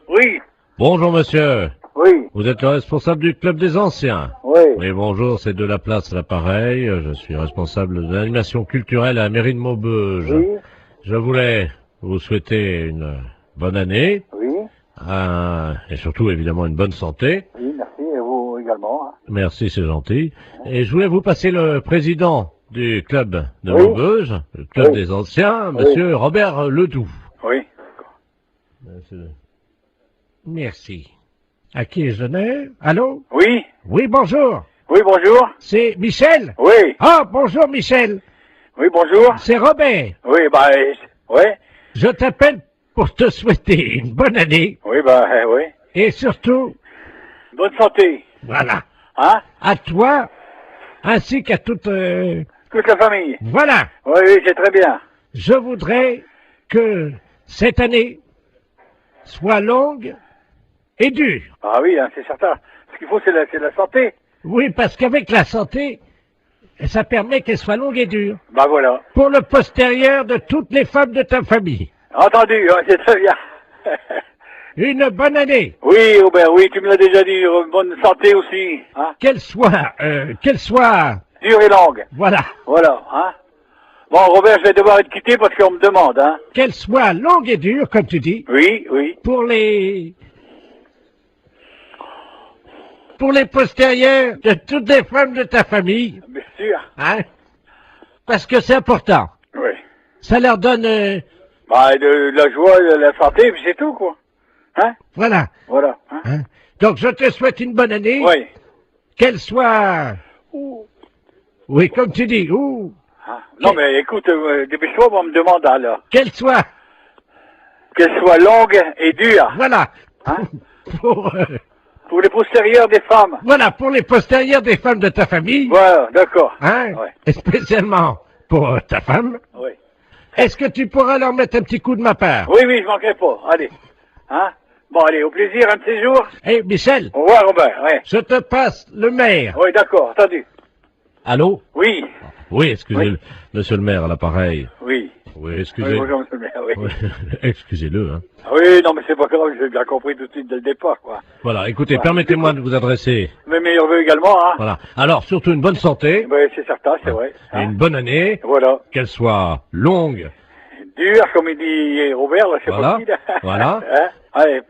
Oui. Bonjour monsieur. Oui. Vous êtes le responsable du club des anciens. Oui. Oui, bonjour, c'est de la place à l'appareil. Je suis responsable de l'animation culturelle à la mairie de Maubeuge. Oui. Je voulais vous souhaiter une bonne année, Oui. et surtout évidemment une bonne santé. Oui, merci. Et vous également. Hein. Merci, c'est gentil. Et je voulais vous passer le président du club de Oui. Maubeuge, le club Oui. des anciens, Oui. monsieur Robert Ledoux. Oui. Merci. À qui je n'ai? Allô? Oui. Oui, bonjour. Oui, bonjour. C'est Michel? Oui. Ah, bonjour Michel. Oui, bonjour. C'est Robert. Oui, bah, oui. Je t'appelle pour te souhaiter une bonne année Oui, bah, oui. et surtout, Bonne santé. voilà, Hein? à toi ainsi qu'à toute... Toute la famille. Voilà, Oui, oui, c'est très bien. je voudrais que cette année soit longue et dure. Ah oui, hein, c'est certain. Ce qu'il faut, c'est la santé. Oui, parce qu'avec la santé, ça permet qu'elle soit longue et dure. Bah voilà. Pour le postérieur de toutes les femmes de ta famille. Entendu, hein, c'est très bien. Une bonne année. Oui, Robert, oui, tu me l'as déjà dit. Bonne santé aussi. Hein? Qu'elle soit, Dure et longue. voilà, Voilà, hein. Bon, Robert, je vais devoir être quitté parce qu'on me demande, hein. qu'elle soit longue et dure, comme tu dis, Oui, oui. pour les postérieurs de toutes les femmes de ta famille, Bien sûr. hein, parce que c'est important. Oui. Ça leur donne, Bah, de la joie, de la santé, puis c'est tout, quoi. Hein? voilà. Voilà. Hein? Hein. Donc je te souhaite une bonne année, Oui. qu'elle soit, Ouh. oui, comme tu dis, Hein? Non, mais écoute, dépêche-toi, on me demande alors. qu'elle soit, Qu'elle soit longue et dure. voilà, Hein? pour, Pour les postérieurs des femmes. voilà, pour les postérieurs des femmes de ta famille, Voilà, d'accord. hein, Ouais. et spécialement pour ta femme. Oui. Est-ce que tu pourras leur mettre un petit coup de ma part? Oui, oui, je manquerai pas. Allez. Hein? Bon, allez, au plaisir, un de ces jours. Eh, Michel, Au revoir, Robert. Ouais. je te passe le maire. Oui, d'accord, entendu. Allô? Oui. Oui, excusez-le, Oui. monsieur le maire à l'appareil. Oui. Oui, Oui, excusez. bonjour, monsieur le maire, oui. Oui, excusez-le, hein. Oui, non, mais c'est pas grave, j'ai bien compris tout de suite dès le départ, quoi. Voilà, écoutez, Ouais. permettez-moi de vous adresser. Mes meilleurs vœux également, hein. Voilà. Alors, surtout une bonne santé, Oui, c'est certain, c'est vrai. et Hein. une bonne année, Voilà. qu'elle soit longue. Dur, comme il dit Robert, là, c'est Voilà. pas qui, là. Voilà. Hein? Allez,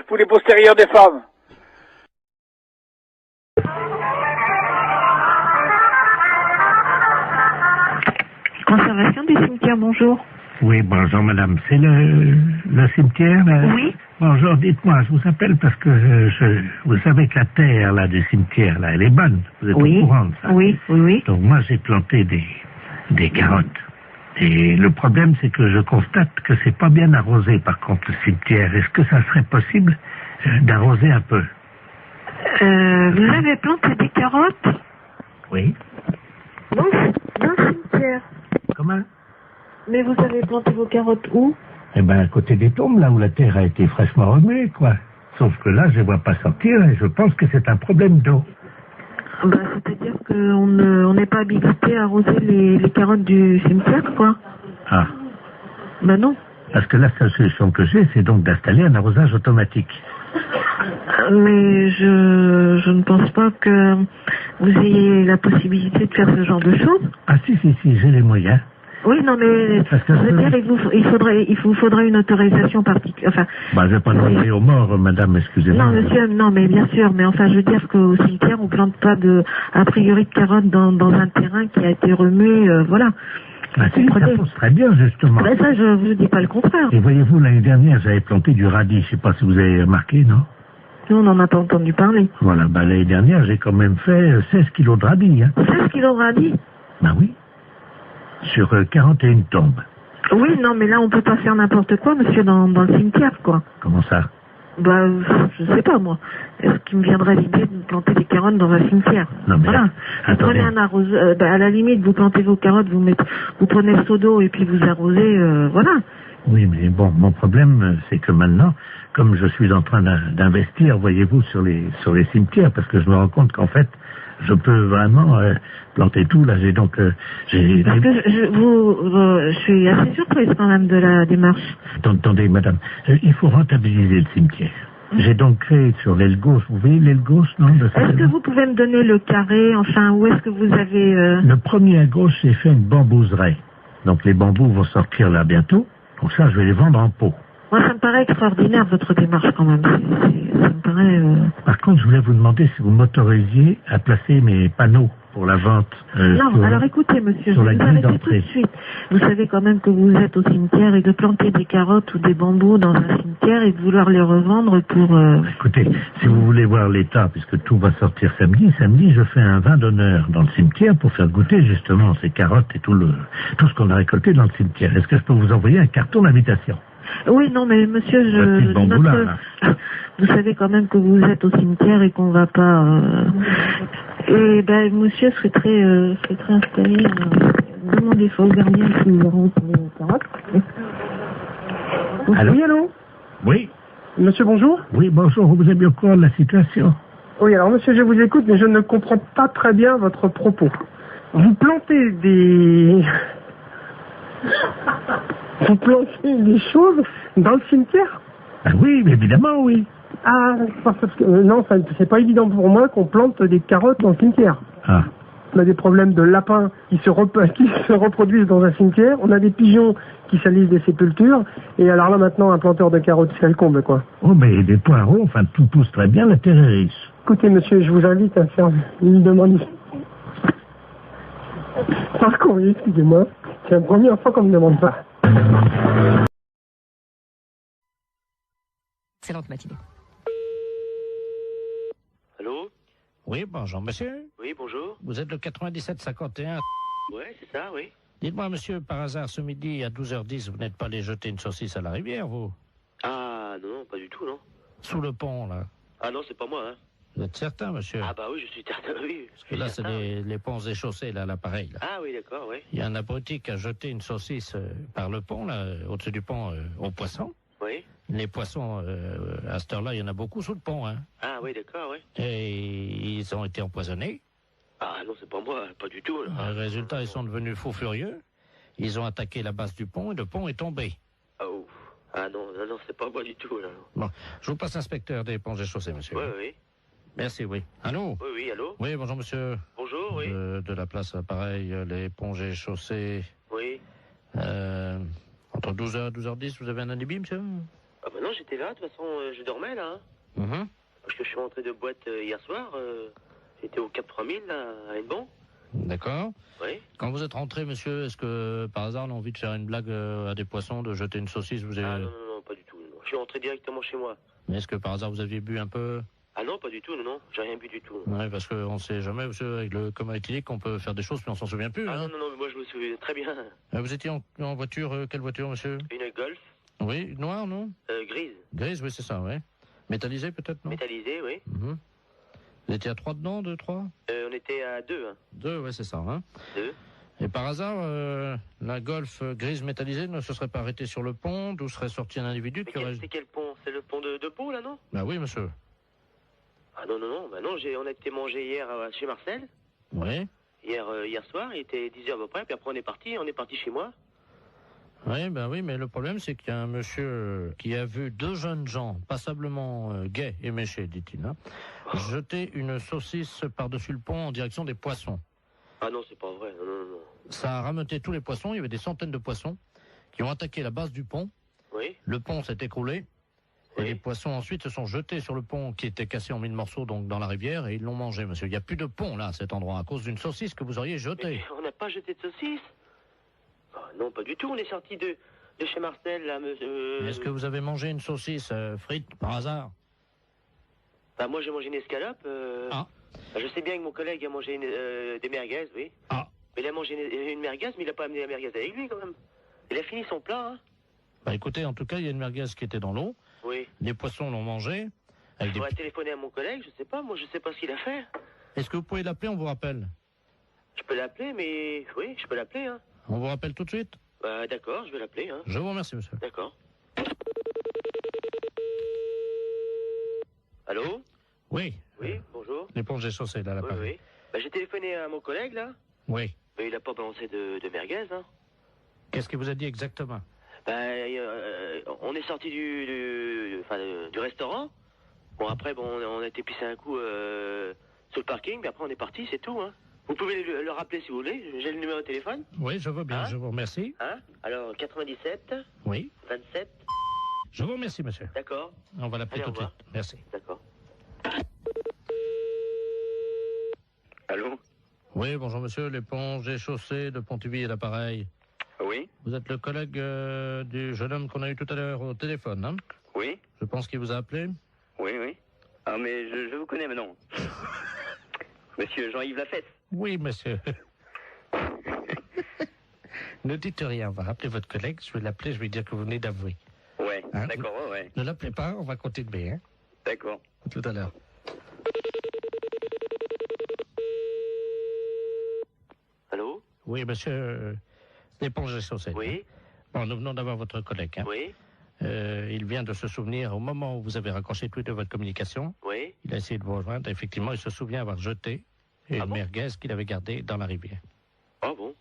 pour les postérieurs des femmes. Conservation des cimetières, bonjour. Oui, bonjour madame. C'est le cimetière là? Oui. Bonjour, dites-moi, je vous appelle parce que vous savez que la terre là du cimetière là, elle est bonne. Vous êtes Oui. au courant de ça? Oui, oui, oui. Donc moi j'ai planté des carottes. Et le problème c'est que je constate que c'est pas bien arrosé par contre le cimetière. Est-ce que ça serait possible d'arroser un peu? Vous avez planté des carottes Oui. dans le cimetière. Comment? Mais vous avez planté vos carottes où? Eh ben à côté des tombes là où la terre a été fraîchement remuée quoi. Sauf que là je ne vois pas sortir et je pense que c'est un problème d'eau. Bah, c'est-à-dire qu'on n'est pas habilité à arroser les carottes du cimetière, quoi. Ah. Bah non. Parce que la seule solution que j'ai, c'est donc d'installer un arrosage automatique. Mais je ne pense pas que vous ayez la possibilité de faire ce genre de choses. Ah si, j'ai les moyens. Oui, non, mais Parce que je veux dire, il vous faudrait une autorisation particulière. Enfin, Bah, je vais pas demander aux morts, madame, excusez-moi. non, monsieur, non, mais bien sûr, mais enfin, je veux dire qu'au cimetière, on plante pas a priori de carottes dans un terrain qui a été remué, voilà. Ah si, ça pousse très bien, justement. Ben ça, je vous dis pas le contraire. Et voyez-vous, l'année dernière, j'avais planté du radis, je sais pas si vous avez remarqué, non? Nous, on n'en a pas entendu parler. Voilà, bah, l'année dernière, j'ai quand même fait 16 kilos de radis, hein. 16 kilos de radis? Bah oui. Sur 41 tombes. Oui, non, mais là, on peut pas faire n'importe quoi, monsieur, dans le cimetière, quoi. Comment ça? Bah, je sais pas, moi. Est-ce qu'il me viendrait l'idée de planter des carottes dans un cimetière? Non, mais voilà. Vous attendez. prenez un arroseur, à la limite, vous plantez vos carottes, vous prenez le seau d'eau et puis vous arrosez, voilà. Oui, mais bon, mon problème, c'est que maintenant, comme je suis en train d'investir, voyez-vous, sur les cimetières, parce que je me rends compte qu'en fait, je peux vraiment planter tout. Là, j'ai donc... j'ai... Parce que je suis assez surprise quand même de la démarche. Attendez, madame, il faut rentabiliser le cimetière. J'ai donc créé sur l'aile gauche, vous voyez l'aile gauche, non? Est-ce que vous pouvez me donner le carré, enfin, où est-ce que vous avez... Le premier à gauche, j'ai fait une bambouseraie. Donc les bambous vont sortir là bientôt. Donc ça, je vais les vendre en pot. Moi, ça me paraît extraordinaire, votre démarche, quand même. Ça me paraît... Par contre, je voulais vous demander si vous m'autorisiez à placer mes panneaux pour la vente. Non, alors écoutez, monsieur, je sur vais la vous grille arrêter tout de d'entrée. suite. Vous savez quand même que vous êtes au cimetière et de planter des carottes ou des bambous dans un cimetière et de vouloir les revendre pour... Écoutez, si vous voulez voir l'état, puisque tout va sortir samedi, je fais un vin d'honneur dans le cimetière pour faire goûter justement ces carottes et tout ce qu'on a récolté dans le cimetière. Est-ce que je peux vous envoyer un carton d'invitation? Oui, non, mais monsieur, Petit bambou là. vous savez quand même que vous êtes au cimetière et qu'on va pas... Et ben, monsieur serait très installé. Demandez ça au gardien si nous aurons les carottes. Allô? Oui, allô? Oui. Monsieur, bonjour? Oui, bonjour, vous êtes bien au courant de la situation? Oui, alors monsieur, je vous écoute, mais je ne comprends pas très bien votre propos. Vous plantez des... Vous plantez des choses dans le cimetière? Ah oui, mais évidemment, oui. Ah, parce que... non, c'est pas évident pour moi qu'on plante des carottes dans le cimetière. Ah. On a des problèmes de lapins qui se reproduisent dans un cimetière. On a des pigeons qui salissent des sépultures. Et alors là, maintenant, un planteur de carottes, c'est le comble, quoi. Oh, mais des poireaux, enfin, tout pousse très bien, la terre est riche. Écoutez, monsieur, je vous invite à faire une demande. Par courrier, excusez-moi. C'est la première fois qu'on me demande ça. Excellente matinée. Allô? Oui, bonjour, monsieur. Oui, bonjour. Vous êtes le 9751. Ouais, c'est ça, oui. Dites-moi, monsieur, par hasard, ce midi, à 12h10, vous n'êtes pas allé jeter une saucisse à la rivière, vous? Ah, non, pas du tout, non. Sous le pont, là. Ah non, c'est pas moi, hein. Vous êtes certain, monsieur? Ah bah oui, je suis certain, oui. Parce que là, c'est les ponts et chaussées, là, l'appareil, là. Ah oui, d'accord, oui. Il y a un abruti qui a jeté une saucisse par le pont, là, au-dessus du pont, aux poissons. Oui. Les poissons, à cette heure-là, il y en a beaucoup sous le pont, hein. Ah oui, d'accord, oui. Et ils ont été empoisonnés. Ah non, c'est pas moi, pas du tout. Là. Résultat, ils sont devenus fous furieux. Ils ont attaqué la base du pont et le pont est tombé. Oh. Ah non, c'est pas moi du tout, là. Bon, je vous passe l'inspecteur des ponts et chaussées, monsieur. Oui, oui. Merci, oui. Allô? Oui, allô? Oui, bonjour, monsieur. Bonjour, oui. De la place, pareil, les ponts et chaussées. Oui. Entre 12h et 12h10, vous avez un alibi, monsieur? Ah bah non, j'étais là, de toute façon, je dormais, là. Mhm. Parce que je suis rentré de boîte hier soir. J'étais au Cap 3000, là, à Hennebon. D'accord. Oui. Quand vous êtes rentré, monsieur, est-ce que, par hasard, on a envie de faire une blague à des poissons, de jeter une saucisse, vous avez... Ah non, pas du tout. Non. Je suis rentré directement chez moi. Mais est-ce que, par hasard, vous aviez bu un peu? Ah non, pas du tout, non. J'ai rien bu du tout. Oui, parce qu'on ne sait jamais, monsieur, avec le coma éthylique, on peut faire des choses, mais on s'en souvient plus. Ah hein. non, mais moi je me souviens très bien. Vous étiez en voiture, quelle voiture, monsieur? Une Golf, Oui, noire, non? grise, Grise, oui, c'est ça, oui. Métallisée, peut-être, non? métallisée, oui. Mhm. Vous étiez à 3 dedans, 2, 3? On était à 2, hein. 2, oui, c'est ça, hein. 2. Et par hasard, la Golf grise métallisée ne se serait pas arrêtée sur le pont, d'où serait sorti un individu Mais qui aurait... c'est quel pont? C'est le pont de Pau, là, non? Bah oui, monsieur. Ah non, bah non, on a été manger hier chez Marcel. Oui. Hier soir, il était 10h à peu près, puis après on est parti chez moi. Oui, ben oui, mais le problème, c'est qu'il y a un monsieur qui a vu 2 jeunes gens, passablement gais et méchés, dit-il, hein, jeter une saucisse par-dessus le pont en direction des poissons. Ah non, c'est pas vrai, non. Ça a rameuté tous les poissons, il y avait des centaines de poissons qui ont attaqué la base du pont. Oui. Le pont s'est écroulé. Et Oui. les poissons ensuite se sont jetés sur le pont qui était cassé en 1000 morceaux donc dans la rivière et ils l'ont mangé, monsieur. Il n'y a plus de pont là à cet endroit à cause d'une saucisse que vous auriez jetée. Mais on n'a pas jeté de saucisse. Ah non, pas du tout, on est sorti de chez Marcel, là, monsieur. Est-ce que vous avez mangé une saucisse frite par hasard? Bah moi j'ai mangé une escalope. Ah. Je sais bien que mon collègue a mangé des merguez, oui. Ah. Mais il a mangé une merguez, mais il n'a pas amené la merguez avec lui quand même. Il a fini son plat, hein. Bah écoutez, en tout cas, il y a une merguez qui était dans l'eau. Oui. Les poissons l'ont mangé. Il faudrait téléphoner à mon collègue, je sais pas, moi je sais pas ce qu'il a fait. Est-ce que vous pouvez l'appeler, on vous rappelle? Je peux l'appeler, mais oui, je peux l'appeler, hein. On vous rappelle tout de suite? Bah d'accord, je vais l'appeler, hein. Je vous remercie, monsieur. D'accord. Allô? Oui. Oui, bonjour. L'éponge des chaussées, là, à Oui, l'appareil. oui. Bah, j'ai téléphoné à mon collègue, là. Oui. Mais il a pas balancé de merguez, hein. Qu'est-ce qu'il vous a dit exactement? On est sorti du restaurant. Bon, après, on a été pisser un coup sur le parking, mais après on est parti, c'est tout, hein. Vous pouvez le rappeler si vous voulez, j'ai le numéro de téléphone. Oui, je veux bien, Hein? je vous remercie. Hein? Alors, 97, Oui. 27, Je vous remercie, monsieur. d'accord, On va l'appeler Allez, tout de au revoir. suite. Merci. d'accord. Allô? Oui, bonjour monsieur, l'éponge et chaussée de Pontivy et l'appareil. Oui? Vous êtes le collègue du jeune homme qu'on a eu tout à l'heure au téléphone, hein? Oui? Je pense qu'il vous a appelé. Oui, oui. Ah, mais je vous connais maintenant. Monsieur Jean-Yves Lafesse. Oui, monsieur. Ne dites rien, on va rappeler votre collègue, je vais l'appeler, je vais dire que vous venez d'avouer. Ouais, Hein? d'accord, ouais. Ne l'appelez pas, on va continuer, hein? D'accord. À tout à l'heure. Allô? Oui, monsieur, l'éponge et chaussée. Oui? Bon, nous venons d'avoir votre collègue, hein? Oui? Il vient de se souvenir, au moment où vous avez raccroché tous les deux votre communication, Oui? il a essayé de vous rejoindre. Effectivement, il se souvient avoir jeté une Ah bon? merguez qu'il avait gardée dans la rivière. Ah bon?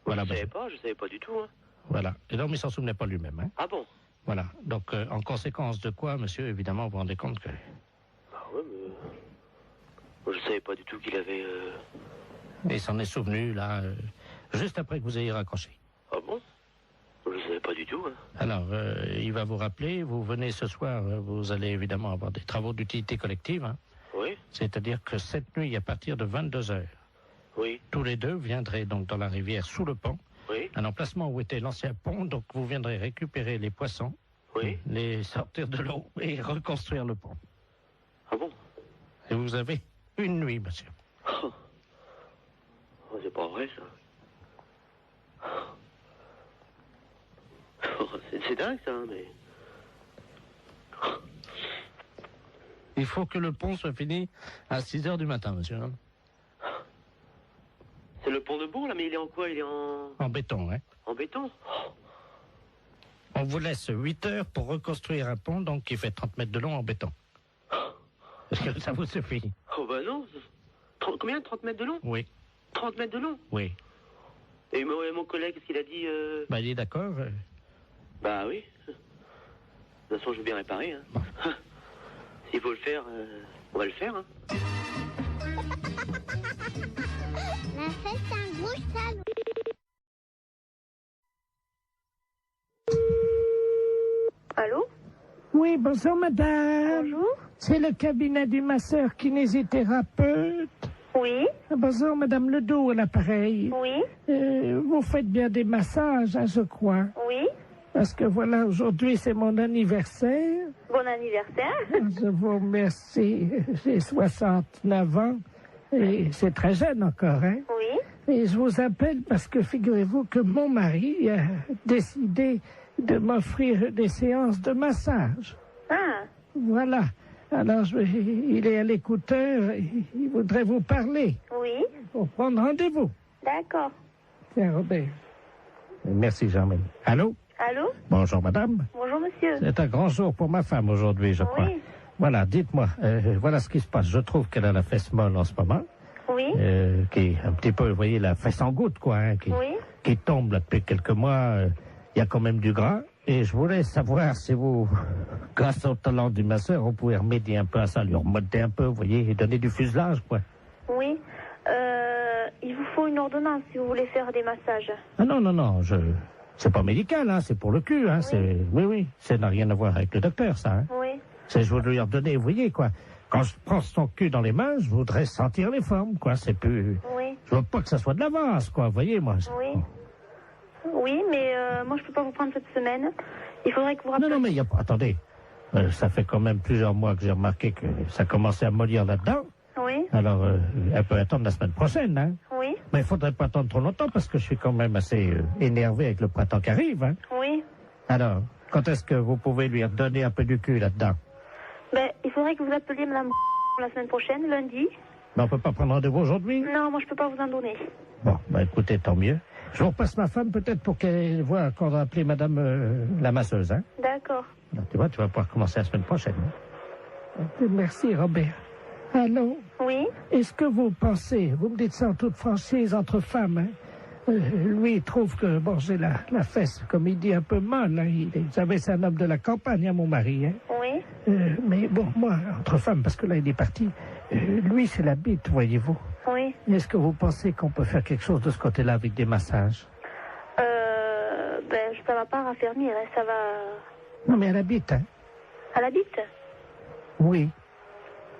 Voilà, Je savais pas du tout, hein. voilà. Et donc, il s'en souvenait pas lui-même, hein? Ah bon? Voilà. Donc, en conséquence de quoi, monsieur, évidemment, vous vous rendez compte que... Ah ouais, mais... Moi, je savais pas du tout qu'il avait... Il s'en est souvenu, là, juste après que vous ayez raccroché. Ah bon? Je savais pas du tout, hein. Alors, il va vous rappeler, vous venez ce soir, vous allez évidemment avoir des travaux d'utilité collective, hein? Oui? C'est-à-dire que cette nuit, à partir de 22h, Oui? tous les deux viendraient donc dans la rivière sous le pont, Oui? un emplacement où était l'ancien pont, donc vous viendrez récupérer les poissons, Oui? les sortir de l'eau et reconstruire le pont. Ah bon? Et vous avez une nuit, monsieur. Oh, c'est pas vrai, ça. Oh, c'est dingue, ça, hein, mais... Il faut que le pont soit fini à 6h du matin, monsieur. Hein? C'est le pont de Bourg, là, mais il est en quoi? Il est En béton, hein. en béton? On vous laisse 8 heures pour reconstruire un pont, donc qui fait 30 mètres de long en béton. Est-ce que ça vous suffit? Oh, bah non. Combien? 30 mètres de long? Oui, 30 mètres de long? oui. Et mon collègue, qu'est-ce qu'il a dit? Bah, il est d'accord. Bah oui. De toute façon, je veux bien réparer, hein. Bon. S'il faut le faire, on va le faire, hein. La fête un gros salon. Allô? Oui, bonjour madame. Bonjour. C'est le cabinet du masseur kinésithérapeute. Oui, Bonjour madame Ledoux à l'appareil. oui, Vous faites bien des massages, hein, je crois. oui. Parce que voilà, aujourd'hui c'est mon anniversaire. Bon anniversaire. Je vous remercie. J'ai 69 ans et c'est très jeune encore, hein. Oui, Et je vous appelle parce que figurez-vous que mon mari a décidé de m'offrir des séances de massage. ah, Voilà. Alors, il est à l'écouteur, il voudrait vous parler oui, pour prendre rendez-vous. d'accord. Tiens, Robert. Merci, Jean-Marie. Allô? Allô? Bonjour, madame. Bonjour monsieur. C'est un grand jour pour ma femme aujourd'hui, je crois. Oui, Voilà, dites-moi, voilà ce qui se passe. Je trouve qu'elle a la fesse molle en ce moment, oui, qui est un petit peu, vous voyez, la fesse en goutte, quoi, hein, oui. qui tombe là depuis quelques mois. Il y a quand même du gras. Et je voulais savoir si vous, grâce au talent du masseur, on pouvait remédier un peu à ça, lui remonter un peu, vous voyez, et donner du fuselage, quoi. Oui. Il vous faut une ordonnance si vous voulez faire des massages. Ah non, non, non, c'est pas médical, hein, c'est pour le cul, hein, oui, ça n'a rien à voir avec le docteur, ça, hein. Oui, C'est, je veux lui redonner, vous voyez, quoi. Quand je prends son cul dans les mains, je voudrais sentir les formes, quoi, c'est plus... oui, Je veux pas que ça soit de l'avance, quoi, vous voyez, moi. oui. Oui, mais moi je peux pas vous prendre cette semaine. Il faudrait que vous Non, rappeliez. non, mais il y a pas... Attendez, ça fait quand même plusieurs mois que j'ai remarqué que ça commençait à mollir là-dedans. Oui, Alors, elle peut attendre la semaine prochaine, hein. oui, Mais il faudrait pas attendre trop longtemps parce que je suis quand même assez énervé avec le printemps qui arrive, hein. oui. Alors, quand est-ce que vous pouvez lui redonner un peu du cul là-dedans? Ben, il faudrait que vous appeliez madame la semaine prochaine, lundi. Mais on peut pas prendre rendez-vous aujourd'hui? Non, moi je peux pas vous en donner. Bon, bah écoutez, tant mieux. Je vous repasse ma femme peut-être pour qu'elle voit qu'on va appeler madame la masseuse, hein. D'accord. Tu vois, tu vas pouvoir commencer la semaine prochaine. Hein? Merci, Robert. Allô? Oui. Est-ce que vous pensez, vous me dites ça en toute franchise entre femmes, hein, lui, il trouve que, bon, j'ai la fesse, comme il dit, un peu molle. Hein. Vous savez, c'est un homme de la campagne, hein, mon mari. Hein. Oui. Mais bon, moi, entre femmes, parce que là, il est parti, lui, c'est la bite, voyez-vous. Oui. Est-ce que vous pensez qu'on peut faire quelque chose de ce côté-là avec des massages? Ben, ça va pas raffermir, hein, ça va... Non, mais à la bite, hein. À la bite? Oui.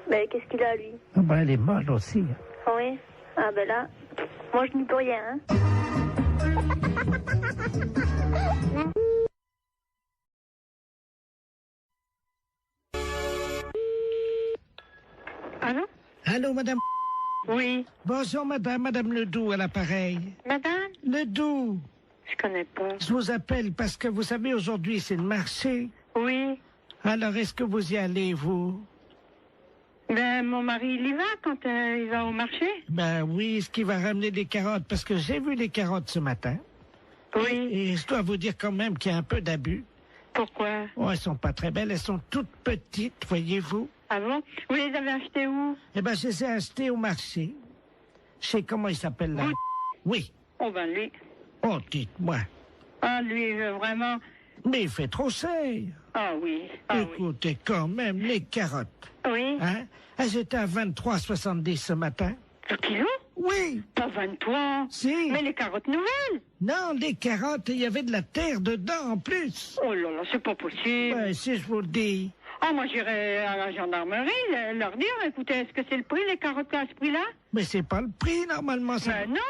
Ben, qu'est-ce qu'il a, lui? Ah ben, elle est molle aussi. Hein. Oui. Ah ben là, moi, je n'y peux rien, hein. Allô? Allô, madame? Oui. Bonjour, madame Ledoux, à l'appareil. Madame? Ledoux. Je connais pas. Je vous appelle parce que vous savez, aujourd'hui, c'est le marché. Oui. Alors, est-ce que vous y allez, vous? Ben, mon mari, il y va quand il va au marché? Ben oui, est-ce qu'il va ramener des carottes? Parce que j'ai vu les carottes ce matin. Oui. Et je dois vous dire quand même qu'il y a un peu d'abus. Pourquoi? Oh, elles sont pas très belles, elles sont toutes petites, voyez-vous. Ah bon? Vous les avez achetées où? Eh ben, je les ai achetées au marché. Je sais comment il s'appelle là. Oui. Oh ben lui. Oh, dites-moi. Ah, lui, vraiment... Mais il fait trop cher. Ah oui. Ah, écoutez, quand même, les carottes. Oui. Hein? Elles étaient à 23,70 ce matin. Le kilo? Oui. Pas 23. Si. Mais les carottes nouvelles? Non, les carottes, il y avait de la terre dedans en plus. Oh là là, c'est pas possible. Ouais, si je vous le dis. Ah, moi, j'irai à la gendarmerie leur dire, écoutez, est-ce que c'est le prix, les carottes à ce prix-là? Mais c'est pas le prix, normalement, ça. Ben non.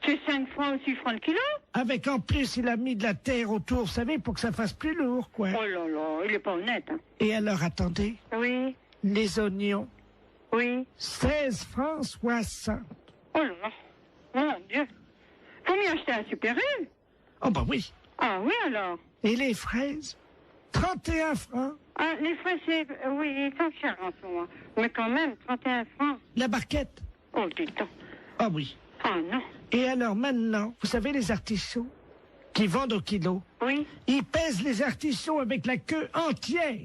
C'est 5 francs ou 6 francs le kilo. Avec en plus, il a mis de la terre autour, vous savez, pour que ça fasse plus lourd, quoi. Oh là là, il est pas honnête. Hein. Et alors, attendez. Oui. Les oignons. Oui. 16 francs 60. Oh là là. Mon Dieu. Faut m'y acheter un Super U. Oh bah oui. Ah oui, alors. Et les fraises? 31 francs. Ah, les fraises, c'est... Oui, ils sont chers en ce moment. Mais quand même, 31 francs. La barquette? Oh, dis donc. Ah oui. Ah non. Et alors maintenant, vous savez les artichauts qui vendent au kilo? Oui. Ils pèsent les artichauts avec la queue entière.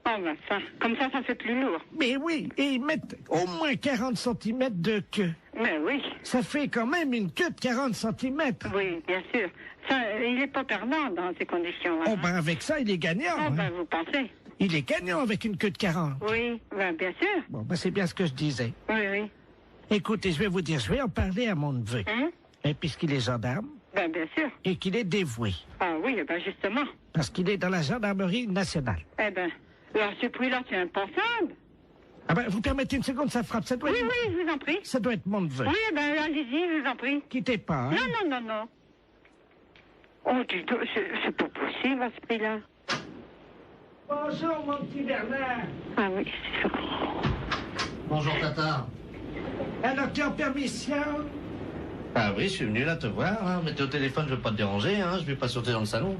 Oh ben ça, comme ça fait plus lourd. Mais oui, et ils mettent au moins 40 cm de queue. Mais oui. Ça fait quand même une queue de 40 cm. Oui, bien sûr. Ça, il n'est pas perdant dans ces conditions-là. Oh ben avec ça, il est gagnant. Oh ben hein. vous pensez? Il est gagnant avec une queue de 40. Oui, ben bien sûr. Bon, ben c'est bien ce que je disais. Oui, oui. Écoutez, je vais vous dire, je vais en parler à mon neveu. Hein? Et puisqu'il est gendarme. Ben bien sûr. Et qu'il est dévoué. Ah oui, ben justement. Parce qu'il est dans la gendarmerie nationale. Eh ben, alors ce prix-là, c'est impensable. Ah ben, vous permettez une seconde, ça frappe. Ça doit Oui, être... oui, je vous en prie. Ça doit être mon neveu. Oui, ben allez-y, je vous en prie. Quittez pas, hein. Non, non, non, non. Oh, dis donc, c'est pas possible à ce prix-là. Bonjour, mon petit Bernard. Ah oui, c'est ça. Bonjour, Tata. Alors, tu es en permission? Ah oui, je suis venu là te voir, hein. Mais t'es au téléphone, je veux pas te déranger, hein. Je vais pas sauter dans le salon.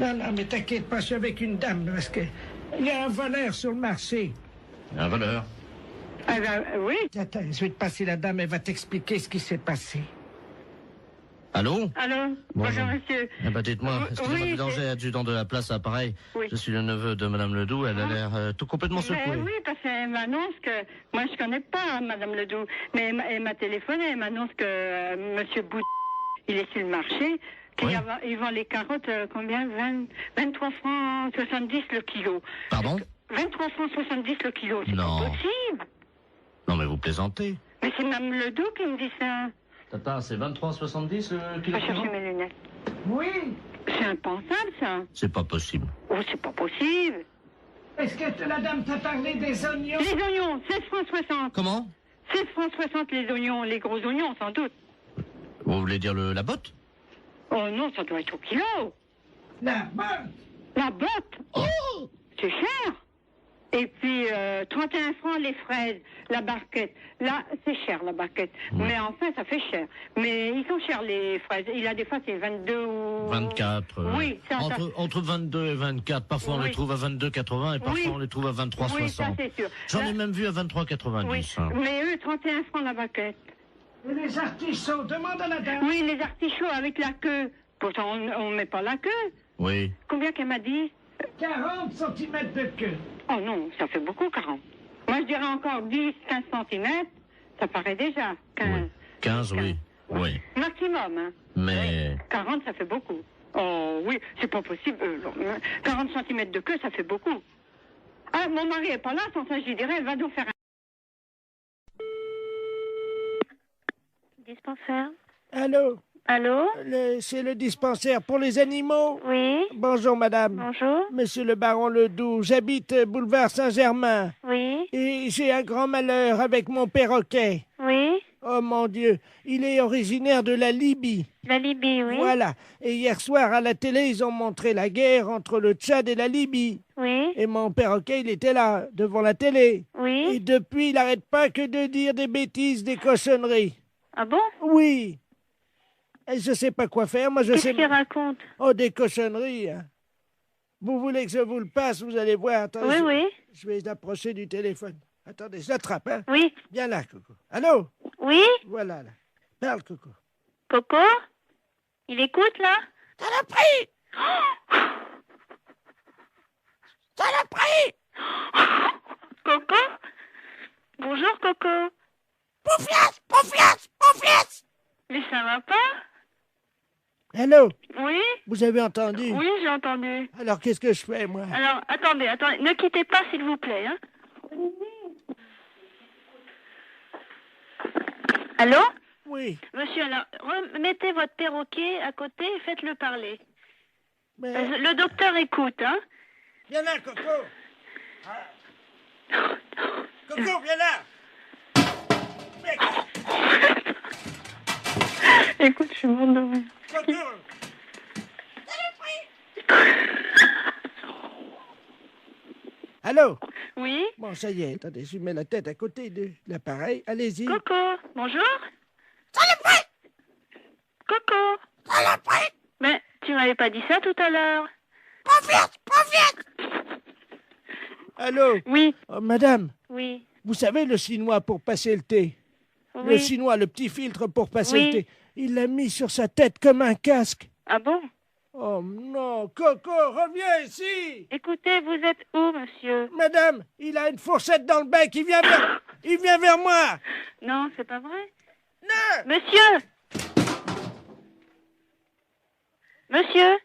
Non, non, mais t'inquiète pas, je suis avec une dame, parce que il y a un voleur sur le marché. Un voleur. Ah ben, oui. Attends, je vais te passer la dame, elle va t'expliquer ce qui s'est passé. Allô? Allô? Bonjour, monsieur. Eh ben, dites-moi, excusez-moi oui, du danger, adjudant de la place à Pareil. Oui. Je suis le neveu de Madame Ledoux, elle a l'air tout complètement secouée. Mais oui, parce qu'elle m'annonce que... Moi, je connais pas Madame Ledoux, mais elle m'a téléphoné, elle m'annonce que Monsieur Bout, il est sur le marché, qu'il Oui. il vend les carottes, combien? 23 francs 70 le kilo. Pardon? 23 francs 70 le kilo, c'est Non. pas possible. Non, mais vous plaisantez. Mais c'est Mme Ledoux qui me dit ça. Tata, c'est 23,70 le Je kilo? vais chercher mes lunettes. Oui. C'est impensable, ça. C'est pas possible. Oh, c'est pas possible. Est-ce que la dame t'a parlé des oignons? Les oignons, 16 francs 60. Comment? 16 francs 60 les oignons, les gros oignons, sans doute. Vous voulez dire la botte? Oh non, ça doit être au kilo. La botte. La botte. Oh, c'est cher. Et puis, 31 francs les fraises, la barquette. Là, c'est cher, la barquette. Mais enfin, ça fait cher. Mais ils sont chers, les fraises. Il y a des fois, c'est 22 ou... 24. Oui, ça... Entre 22 et 24. Parfois, on Oui. les trouve à 22,80 et parfois, Oui. on les trouve à 23,60. Oui, ça, c'est sûr. J'en Là- ai même vu à 23,90. Oui, hein. mais eux, 31 francs la barquette. Et les artichauts, demande à la dame. Oui, les artichauts avec la queue. Pourtant, on ne met pas la queue. Oui. Combien qu'elle m'a dit? 40 cm de queue. Oh non, ça fait beaucoup, 40. Moi, je dirais encore 10, 15 centimètres, ça paraît déjà. 15. Oui. 15, oui. Oui. Maximum, hein. Mais... 40, ça fait beaucoup. Oh oui, c'est pas possible. 40 centimètres de queue, ça fait beaucoup. Ah, mon mari est pas là, sans ça, je lui dirais, elle va nous faire un... Dispensaire. Allô? Allô? C'est le dispensaire pour les animaux? Oui. Bonjour, madame. Bonjour. Monsieur le baron Ledoux, j'habite boulevard Saint-Germain. Oui. Et j'ai un grand malheur avec mon perroquet. Oui. Oh mon Dieu, il est originaire de la Libye. La Libye, oui. Voilà. Et hier soir, à la télé, ils ont montré la guerre entre le Tchad et la Libye. Oui. Et mon perroquet, il était là, devant la télé. Oui. Et depuis, il n'arrête pas que de dire des bêtises, des cochonneries. Ah bon? Oui. Et je sais pas quoi faire. Moi, je Qu'est-ce sais. qu'il raconte? Oh, des cochonneries. Hein. Vous voulez que je vous le passe? Vous allez voir. Attendez, Oui. Je vais l'approcher du téléphone. Attendez, je l'attrape. Hein. Oui. Viens là, Coco. Allô? Oui. Voilà, là. Parle, Coco. Coco? Il écoute, là? Ça l'a pris! Ça l'a pris! Coco? Bonjour, Coco. Poufias! Poufias! Poufias! Mais ça va pas? Allô? Oui? Vous avez entendu? Oui, j'ai entendu. Alors, qu'est-ce que je fais, moi? Alors, attendez. Ne quittez pas, s'il vous plaît, hein? Allô? Oui. Monsieur, alors, remettez votre perroquet à côté et faites-le parler. Mais... Le docteur écoute, hein? Viens là, Coco. Ah. Coco, viens là. Écoute, je suis morte de rire. Coco. Allô? Oui? Bon, ça y est, attendez, je mets la tête à côté de l'appareil. Allez-y. Coco, bonjour? Saloperie! Coco! Saloperie! Mais tu m'avais pas dit ça tout à l'heure. Pas vite! Allô? Oui. Oh, madame, Oui. vous savez le chinois pour passer le thé? Oui. Le chinois, le petit filtre pour passer Oui. le thé. Il l'a mis sur sa tête comme un casque. Ah bon? Oh non, Coco, reviens ici! Écoutez, vous êtes où, monsieur? Madame, il a une fourchette dans le bec, il vient vers moi! Non, c'est pas vrai. Non! Monsieur! Monsieur?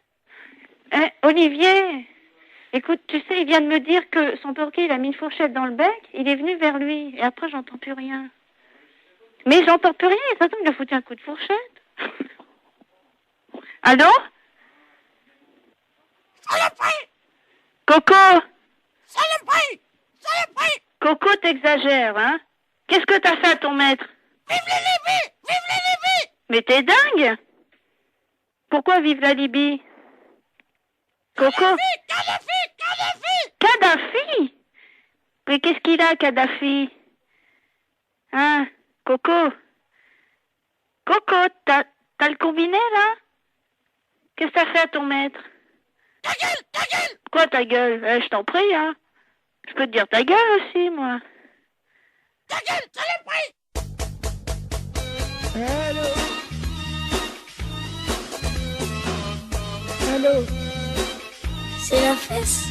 Olivier! Écoute, tu sais, il vient de me dire que son perroquet, il a mis une fourchette dans le bec, il est venu vers lui, et après, j'entends plus rien. Mais j'entends plus rien, ça tombe, il a foutu un coup de fourchette. Allô? Saloperie! Coco! Saloperie! Saloperie! Coco, t'exagères, hein? Qu'est-ce que t'as fait à ton maître? Vive la Libye! Vive la Libye! Mais t'es dingue! Pourquoi vive la Libye? Coco? Kadhafi! Mais qu'est-ce qu'il a, Kadhafi? Hein? Coco? Coco, t'as le combiné, là? Qu'est-ce que t'as fait à ton maître? Ta gueule! Quoi, ta gueule? Je t'en prie, hein? Je peux te dire ta gueule aussi, moi. Ta gueule, saloperie! Allô? Allô? C'est la fesse.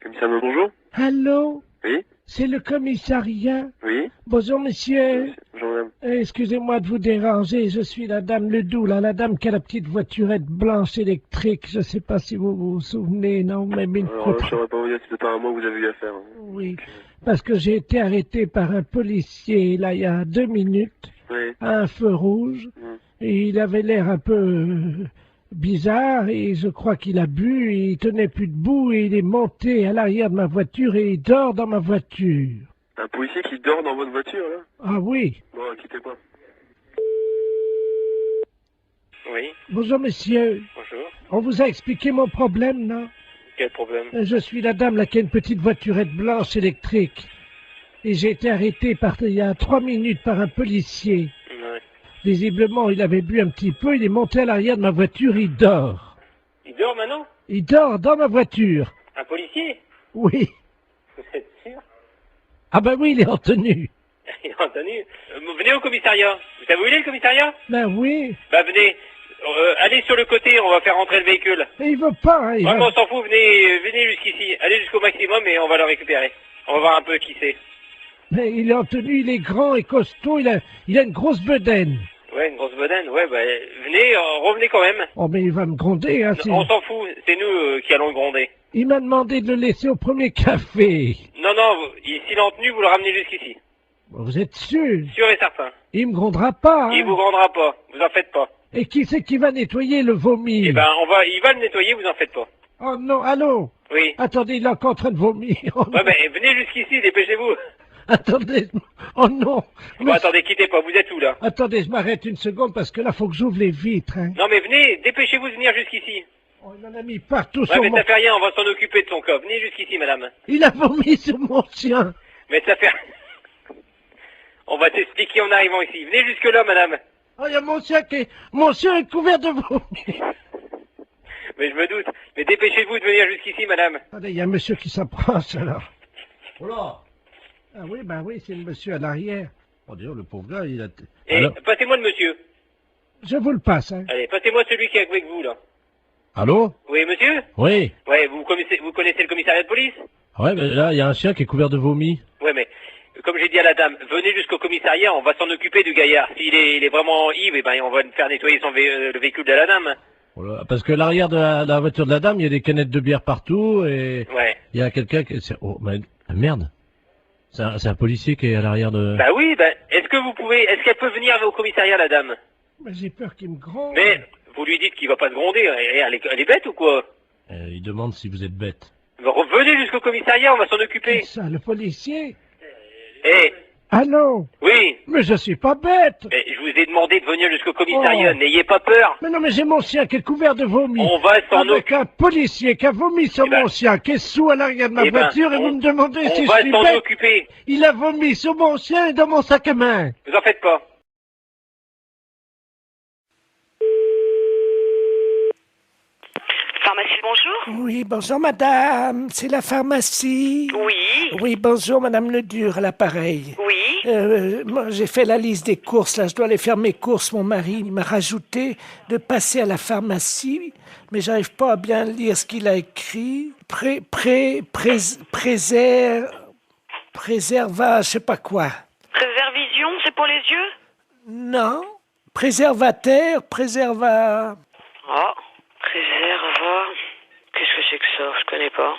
Commissariat, bonjour. Allô? Oui? C'est le commissariat? Oui? Bonjour, monsieur. Bonjour, madame. Excusez-moi de vous déranger, je suis la dame Ledoux, là, la dame qui a la petite voiturette blanche électrique. Je sais pas si vous vous souvenez, non, même une Alors, fois. je saurais pas vous dire, c'est pas à moi que vous avez eu affaire. Oui, parce que j'ai été arrêté par un policier, là, il y a 2 minutes, Oui. à un feu rouge, et il avait l'air un peu bizarre, et je crois qu'il a bu, et il tenait plus debout, et il est monté à l'arrière de ma voiture, et il dort dans ma voiture. Un policier qui dort dans votre voiture, là? Ah oui. Bon, quittez pas. Oui? Bonjour, monsieur. Bonjour. On vous a expliqué mon problème, non? Quel problème? Je suis la dame là qui a une petite voiturette blanche électrique. Et j'ai été arrêté il y a 3 minutes par un policier. Ouais. Visiblement, il avait bu un petit peu, il est monté à l'arrière de ma voiture, il dort. Il dort maintenant? Il dort dans ma voiture. Un policier? Oui. Vous êtes sûr? Ah ben oui, il est en tenue. Il est en tenue. Venez au commissariat. Vous savez où il est, le commissariat? Ben oui. Bah venez allez sur le côté, on va faire rentrer le véhicule. Mais il veut pas, hein, Ouais, mais on s'en fout, venez jusqu'ici. Allez jusqu'au maximum et on va le récupérer. On va voir un peu qui c'est. Mais il est en tenue, il est grand et costaud, il a une grosse bedaine. Ouais, une grosse bedaine, ouais, bah venez, revenez quand même. Oh, mais il va me gronder, hein. On s'en fout, c'est nous qui allons le gronder. Il m'a demandé de le laisser au premier café. Non, s'il est en tenue, vous le ramenez jusqu'ici. Vous êtes sûr? Sûr et certain. Il me grondera pas, hein. Il vous grondera pas, vous en faites pas. Et qui c'est qui va nettoyer le vomi? Eh ben, il va le nettoyer, vous en faites pas. Oh non, allô? Oui. Attendez, il est encore en train de vomir. Oh, ouais, mais venez jusqu'ici, dépêchez-vous. Attendez, oh non. Bon, attendez, quittez pas, vous êtes où, là? Attendez, je m'arrête une seconde parce que là, faut que j'ouvre les vitres, hein. Non, mais venez, dépêchez-vous de venir jusqu'ici. Oh, il en a mis partout ouais, sur mais mon... ça fait rien, on va s'en occuper de son corps. Venez jusqu'ici, madame. Il a vomi sur mon chien. Mais ça fait... On va t'expliquer en arrivant ici. Venez jusque-là, madame. Oh, il y a mon chien est couvert de vomi. Mais je me doute. Mais dépêchez-vous de venir jusqu'ici, madame. Attendez, il y a un monsieur qui s'approche, alors. Oh là. Ah oui, ben oui, c'est le monsieur à l'arrière. Oh, Dieu, le pauvre gars, il a... Et passez-moi le monsieur. Je vous le passe, hein. Allez, passez-moi celui qui est avec vous, là. Allô? Oui, monsieur? Oui. Ouais, vous connaissez le commissariat de police? Ouais, mais là, il y a un chien qui est couvert de vomi. Ouais, mais... Comme j'ai dit à la dame, venez jusqu'au commissariat, on va s'en occuper du gaillard. S'il est vraiment ivre, eh ben, on va faire nettoyer le véhicule de la dame. Voilà, parce que l'arrière de la voiture de la dame, il y a des canettes de bière partout et ouais. Il y a quelqu'un qui... Oh, mais... merde. C'est un policier qui est à l'arrière de... Bah oui, est-ce qu'elle peut venir au commissariat, la dame? Mais j'ai peur qu'il me gronde. Mais vous lui dites qu'il va pas se gronder, elle est bête ou quoi? Il demande si vous êtes bête. Venez jusqu'au commissariat, on va s'en occuper. C'est ça, le policier? Eh. Allô? Oui. Mais je suis pas bête. Mais je vous ai demandé de venir jusqu'au commissariat, n'ayez pas peur. Mais non, mais j'ai mon chien qui est couvert de vomi. On va s'en occuper. Avec un policier qui a vomi sur mon chien, qui est sous à l'arrière de ma voiture, et vous me demandez si je suis bête. On va s'en occuper. Il a vomi sur mon chien et dans mon sac à main. Vous en faites pas. Pharmacie, bonjour. Oui, bonjour madame, c'est la pharmacie. Oui. Oui, bonjour madame Ledur à l'appareil. Oui. Moi j'ai fait la liste des courses, là je dois aller faire mes courses, mon mari il m'a rajouté de passer à la pharmacie, mais j'arrive pas à bien lire ce qu'il a écrit. Préserva, je sais pas quoi. Préservision, c'est pour les yeux? Non. Préservateur, préserva... Oh. Préserva... Qu'est-ce que c'est que ça? Je connais pas.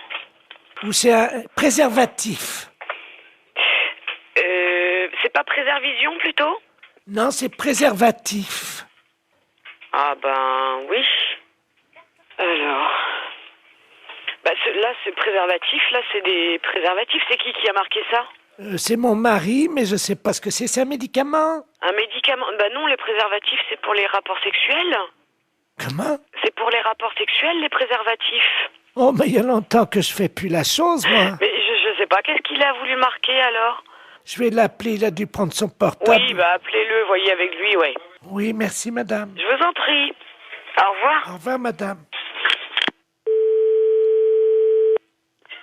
Ou c'est un préservatif. C'est pas préservision plutôt? Non, c'est préservatif. Ah ben oui. Alors... Bah là c'est préservatif, là c'est des préservatifs. C'est qui a marqué ça? C'est mon mari, mais je sais pas ce que c'est. C'est un médicament? Un médicament? Bah non, les préservatifs c'est pour les rapports sexuels. Comment? C'est pour les rapports sexuels, les préservatifs. Oh, mais il y a longtemps que je fais plus la chose, moi. Mais je sais pas, qu'est-ce qu'il a voulu marquer, alors? Je vais l'appeler, il a dû prendre son portable. Oui, bah appelez-le, voyez avec lui, ouais. Oui, merci, madame. Je vous en prie. Au revoir. Au revoir, madame.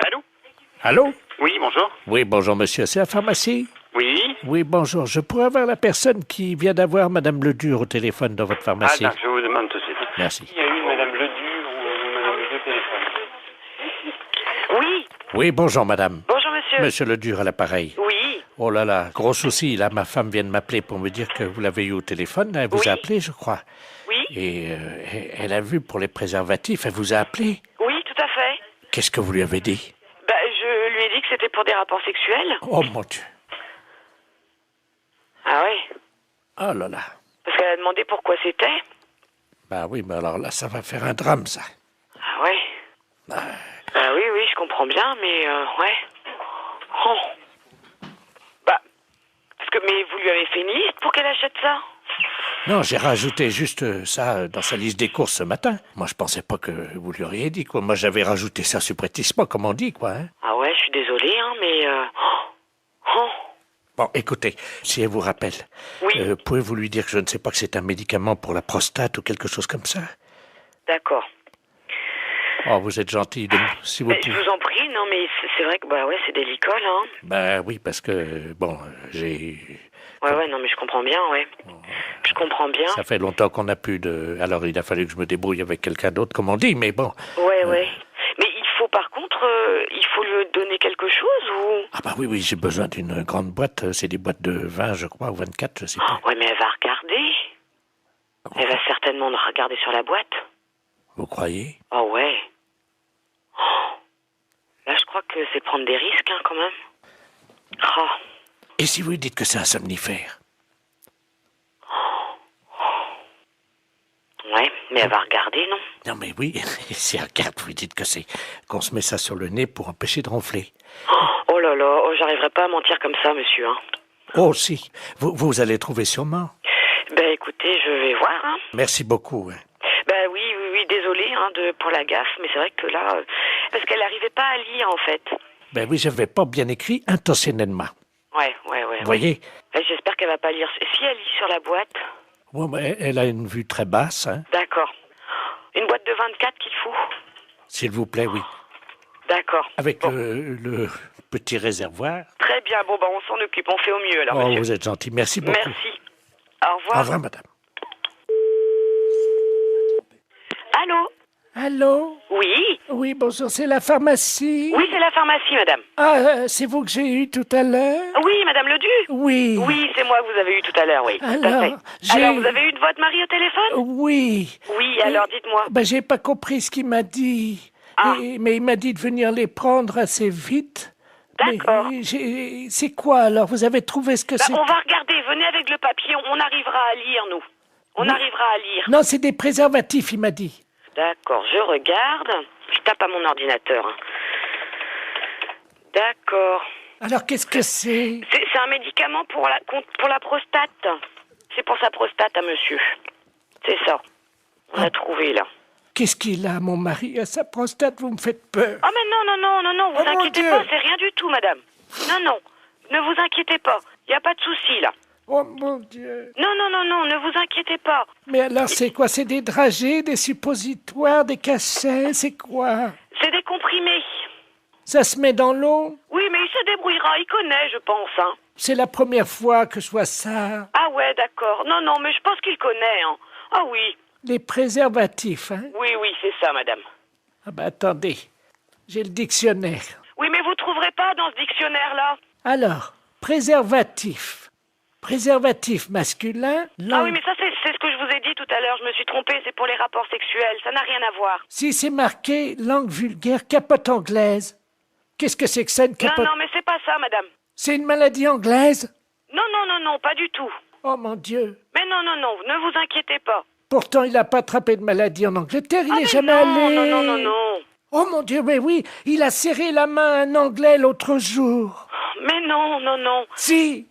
Allô? Allô? Oui, bonjour. Oui, bonjour, monsieur, c'est la pharmacie? Oui. Oui, bonjour. Je pourrais avoir la personne qui vient d'avoir Madame Ledur au téléphone dans votre pharmacie. Ah, je vous demande tout de suite. Merci. Il y a eu Madame Ledur ou Madame Ledur au téléphone? Oui. Oui, bonjour, madame. Bonjour, monsieur. Monsieur Ledur à l'appareil. Oui. Oh là là, gros souci. Là, ma femme vient de m'appeler pour me dire que vous l'avez eu au téléphone. Elle vous a appelé, je crois. Oui. Et elle a vu pour les préservatifs. Elle vous a appelé? Oui, tout à fait. Qu'est-ce que vous lui avez dit? Bah, je lui ai dit que c'était pour des rapports sexuels. Oh, mon Dieu. Ah oui. Oh là là. Parce qu'elle a demandé pourquoi c'était. Bah oui, mais alors là, ça va faire un drame, ça. Ah ouais. Bah oui, je comprends bien, mais ouais. Oh. Bah, mais vous lui avez fait une liste pour qu'elle achète ça? Non, j'ai rajouté juste ça dans sa liste des courses ce matin. Moi, je pensais pas que vous lui auriez dit, quoi. Moi, j'avais rajouté ça subrepticement, comme on dit, quoi. Hein. Ah ouais, je suis désolée, hein, mais... Oh. Bon, écoutez, si elle vous rappelle, pouvez-vous lui dire que je ne sais pas que c'est un médicament pour la prostate ou quelque chose comme ça? D'accord. Oh, vous êtes gentil, si vous Je vous en prie, non, mais c'est vrai que, bah ouais, c'est délicat, hein. Ben oui, parce que, bon, j'ai Ouais, non, mais je comprends bien, ouais. Je comprends bien. Ça fait longtemps qu'on n'a plus de... Alors, il a fallu que je me débrouille avec quelqu'un d'autre, comme on dit, mais bon. Ouais. Mais il faut, par contre, il faut lui donner quelque chose ou... Ah bah oui, j'ai besoin d'une grande boîte. C'est des boîtes de 20, je crois, ou 24, je sais pas. Ouais, mais elle va regarder. Elle va certainement regarder sur la boîte. Vous croyez? Oh, ouais. Là, je crois que c'est prendre des risques, hein, quand même. Oh. Et si vous lui dites que c'est un somnifère? Ouais, mais elle va regarder, non? Non, mais oui, si elle regarde, vous lui dites que c'est qu'on se met ça sur le nez pour empêcher de ronfler. Oh là là, j'arriverai pas à mentir comme ça, monsieur, hein. Oh, si. Vous allez trouver sûrement. Ben, écoutez, je vais voir, hein. Merci beaucoup. Hein. Ben oui, désolé hein, pour la gaffe, mais c'est vrai que là... parce qu'elle n'arrivait pas à lire, en fait. Ben oui, j'avais pas bien écrit intentionnellement. Ouais. Vous voyez? J'espère qu'elle va pas lire. Si elle lit sur la boîte... Ouais, mais elle a une vue très basse, hein. D'accord. Une boîte de 24 qu'il faut? S'il vous plaît, oui. D'accord. Avec le petit réservoir. Très bien, bon, on s'en occupe, on fait au mieux, alors, monsieur. Vous êtes gentil, merci beaucoup. Merci. Au revoir. Au revoir, madame. Allô? Allô? Oui? Oui, bonjour, c'est la pharmacie? Oui, c'est la pharmacie, madame. Ah, c'est vous que j'ai eu tout à l'heure? Oui, madame Ledu? Oui. Oui, c'est moi que vous avez eu tout à l'heure, oui. Alors, alors, vous avez eu votre mari au téléphone? Oui. Oui, alors, dites-moi. Ben, j'ai pas compris ce qu'il m'a dit. Ah. Mais il m'a dit de venir les prendre assez vite. D'accord. C'est quoi, alors? Vous avez trouvé ce que c'est? On va regarder, venez avec le papier, on arrivera à lire, nous. On arrivera à lire. Non, c'est des préservatifs, il m'a dit. D'accord, je regarde. Je tape à mon ordinateur. Hein. D'accord. Alors, qu'est-ce que c'est? C'est un médicament pour la prostate. C'est pour sa prostate à monsieur. C'est ça. On a trouvé, là. Qu'est-ce qu'il a, mon mari? À sa prostate, vous me faites peur. Oh, mais non, vous inquiétez pas, c'est rien du tout, madame. Non, ne vous inquiétez pas. Il n'y a pas de souci, là. Oh, mon Dieu. Non, ne vous inquiétez pas. Mais alors, c'est quoi? C'est des dragées, des suppositoires, des cachets? C'est quoi? C'est des comprimés. Ça se met dans l'eau? Oui, mais il se débrouillera, il connaît, je pense, hein. C'est la première fois que je vois ça. Ah ouais, d'accord. Non, mais je pense qu'il connaît, hein. Ah oui. Les préservatifs, hein? Oui, c'est ça, madame. Ah ben, attendez. J'ai le dictionnaire. Oui, mais vous trouverez pas dans ce dictionnaire-là. Alors, préservatif. Préservatif masculin. Ah oui, mais ça, c'est ce que je vous ai dit tout à l'heure. Je me suis trompée, c'est pour les rapports sexuels. Ça n'a rien à voir. Si c'est marqué langue vulgaire, capote anglaise. Qu'est-ce que c'est que ça, une capote? Non, mais c'est pas ça, madame. C'est une maladie anglaise? Non, pas du tout. Oh, mon Dieu. Mais non, ne vous inquiétez pas. Pourtant, il n'a pas attrapé de maladie en Angleterre, il n'est jamais allé. Non. Oh mon Dieu, mais oui, il a serré la main à un Anglais l'autre jour. Mais non. Si.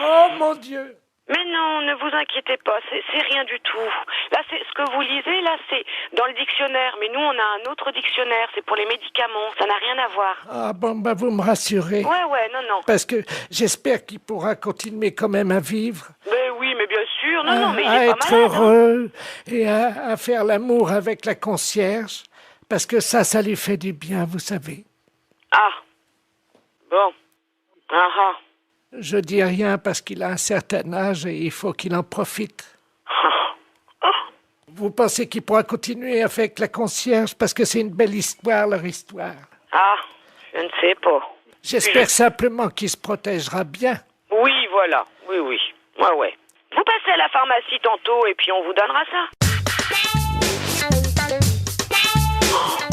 Oh mon Dieu. Mais non, ne vous inquiétez pas, c'est rien du tout. Là, c'est ce que vous lisez, là, c'est dans le dictionnaire. Mais nous, on a un autre dictionnaire, c'est pour les médicaments. Ça n'a rien à voir. Ah bon, bah vous me rassurez. Ouais, non. Parce que j'espère qu'il pourra continuer quand même à vivre. Mais oui, mais bien sûr. Non, mais il à est pas être malade. heureux et à faire l'amour avec la concierge. Parce que ça lui fait du bien, vous savez. Ah. Bon. Ah. Je dis rien parce qu'il a un certain âge et il faut qu'il en profite. Vous pensez qu'il pourra continuer avec la concierge parce que c'est une belle histoire, leur histoire? Ah, je ne sais pas. J'espère simplement qu'il se protégera bien. Oui, voilà. Oui. Ouais. Vous passez à la pharmacie tantôt et puis on vous donnera ça.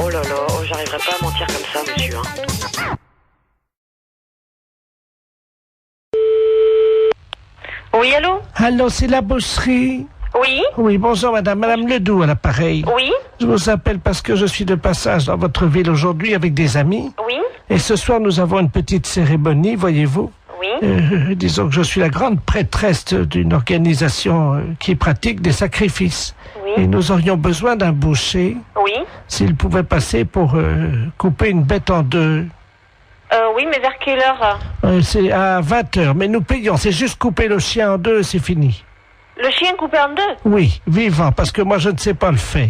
Oh là là, j'arriverai pas à mentir comme ça, monsieur. Hein. Oui, allô? Allô, c'est la boucherie? Oui? Oui, bonjour madame Ledoux à l'appareil. Oui? Je vous appelle parce que je suis de passage dans votre ville aujourd'hui avec des amis. Oui? Et ce soir, nous avons une petite cérémonie, voyez-vous. Oui? Disons que je suis la grande prêtresse d'une organisation qui pratique des sacrifices. Oui? Et nous aurions besoin d'un boucher. Oui? S'il pouvait passer pour couper une bête en deux. Oui, mais vers quelle heure? C'est à 20h, mais nous payons. C'est juste couper le chien en deux et c'est fini. Le chien coupé en deux? Oui, vivant, parce que moi je ne sais pas le faire.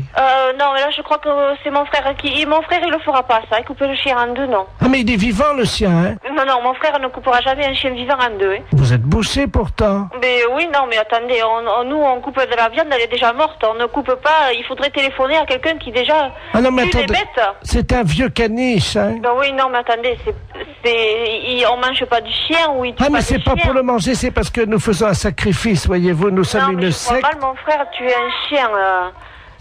non, mais là, je crois que c'est mon frère qui... Mon frère, il le fera pas, ça. Il couper le chien en deux, non. Ah, mais il est vivant, le sien, hein? Non, mon frère ne coupera jamais un chien vivant en deux, hein. Vous êtes bouché, pourtant. Mais oui, non, mais attendez, nous, on coupe de la viande, elle est déjà morte. On ne coupe pas, il faudrait téléphoner à quelqu'un qui déjà... Ah non, mais tue les attendez, bêtes. c'est un vieux caniche, hein? Ben oui, non, mais attendez, on mange pas du chien ou il tue Ah, mais pas c'est du pas chien. pour le manger, c'est parce que nous faisons un sacrifice, voyez-vous, nous sommes Non, mais une je vois secte. mal mon frère tuer un chien.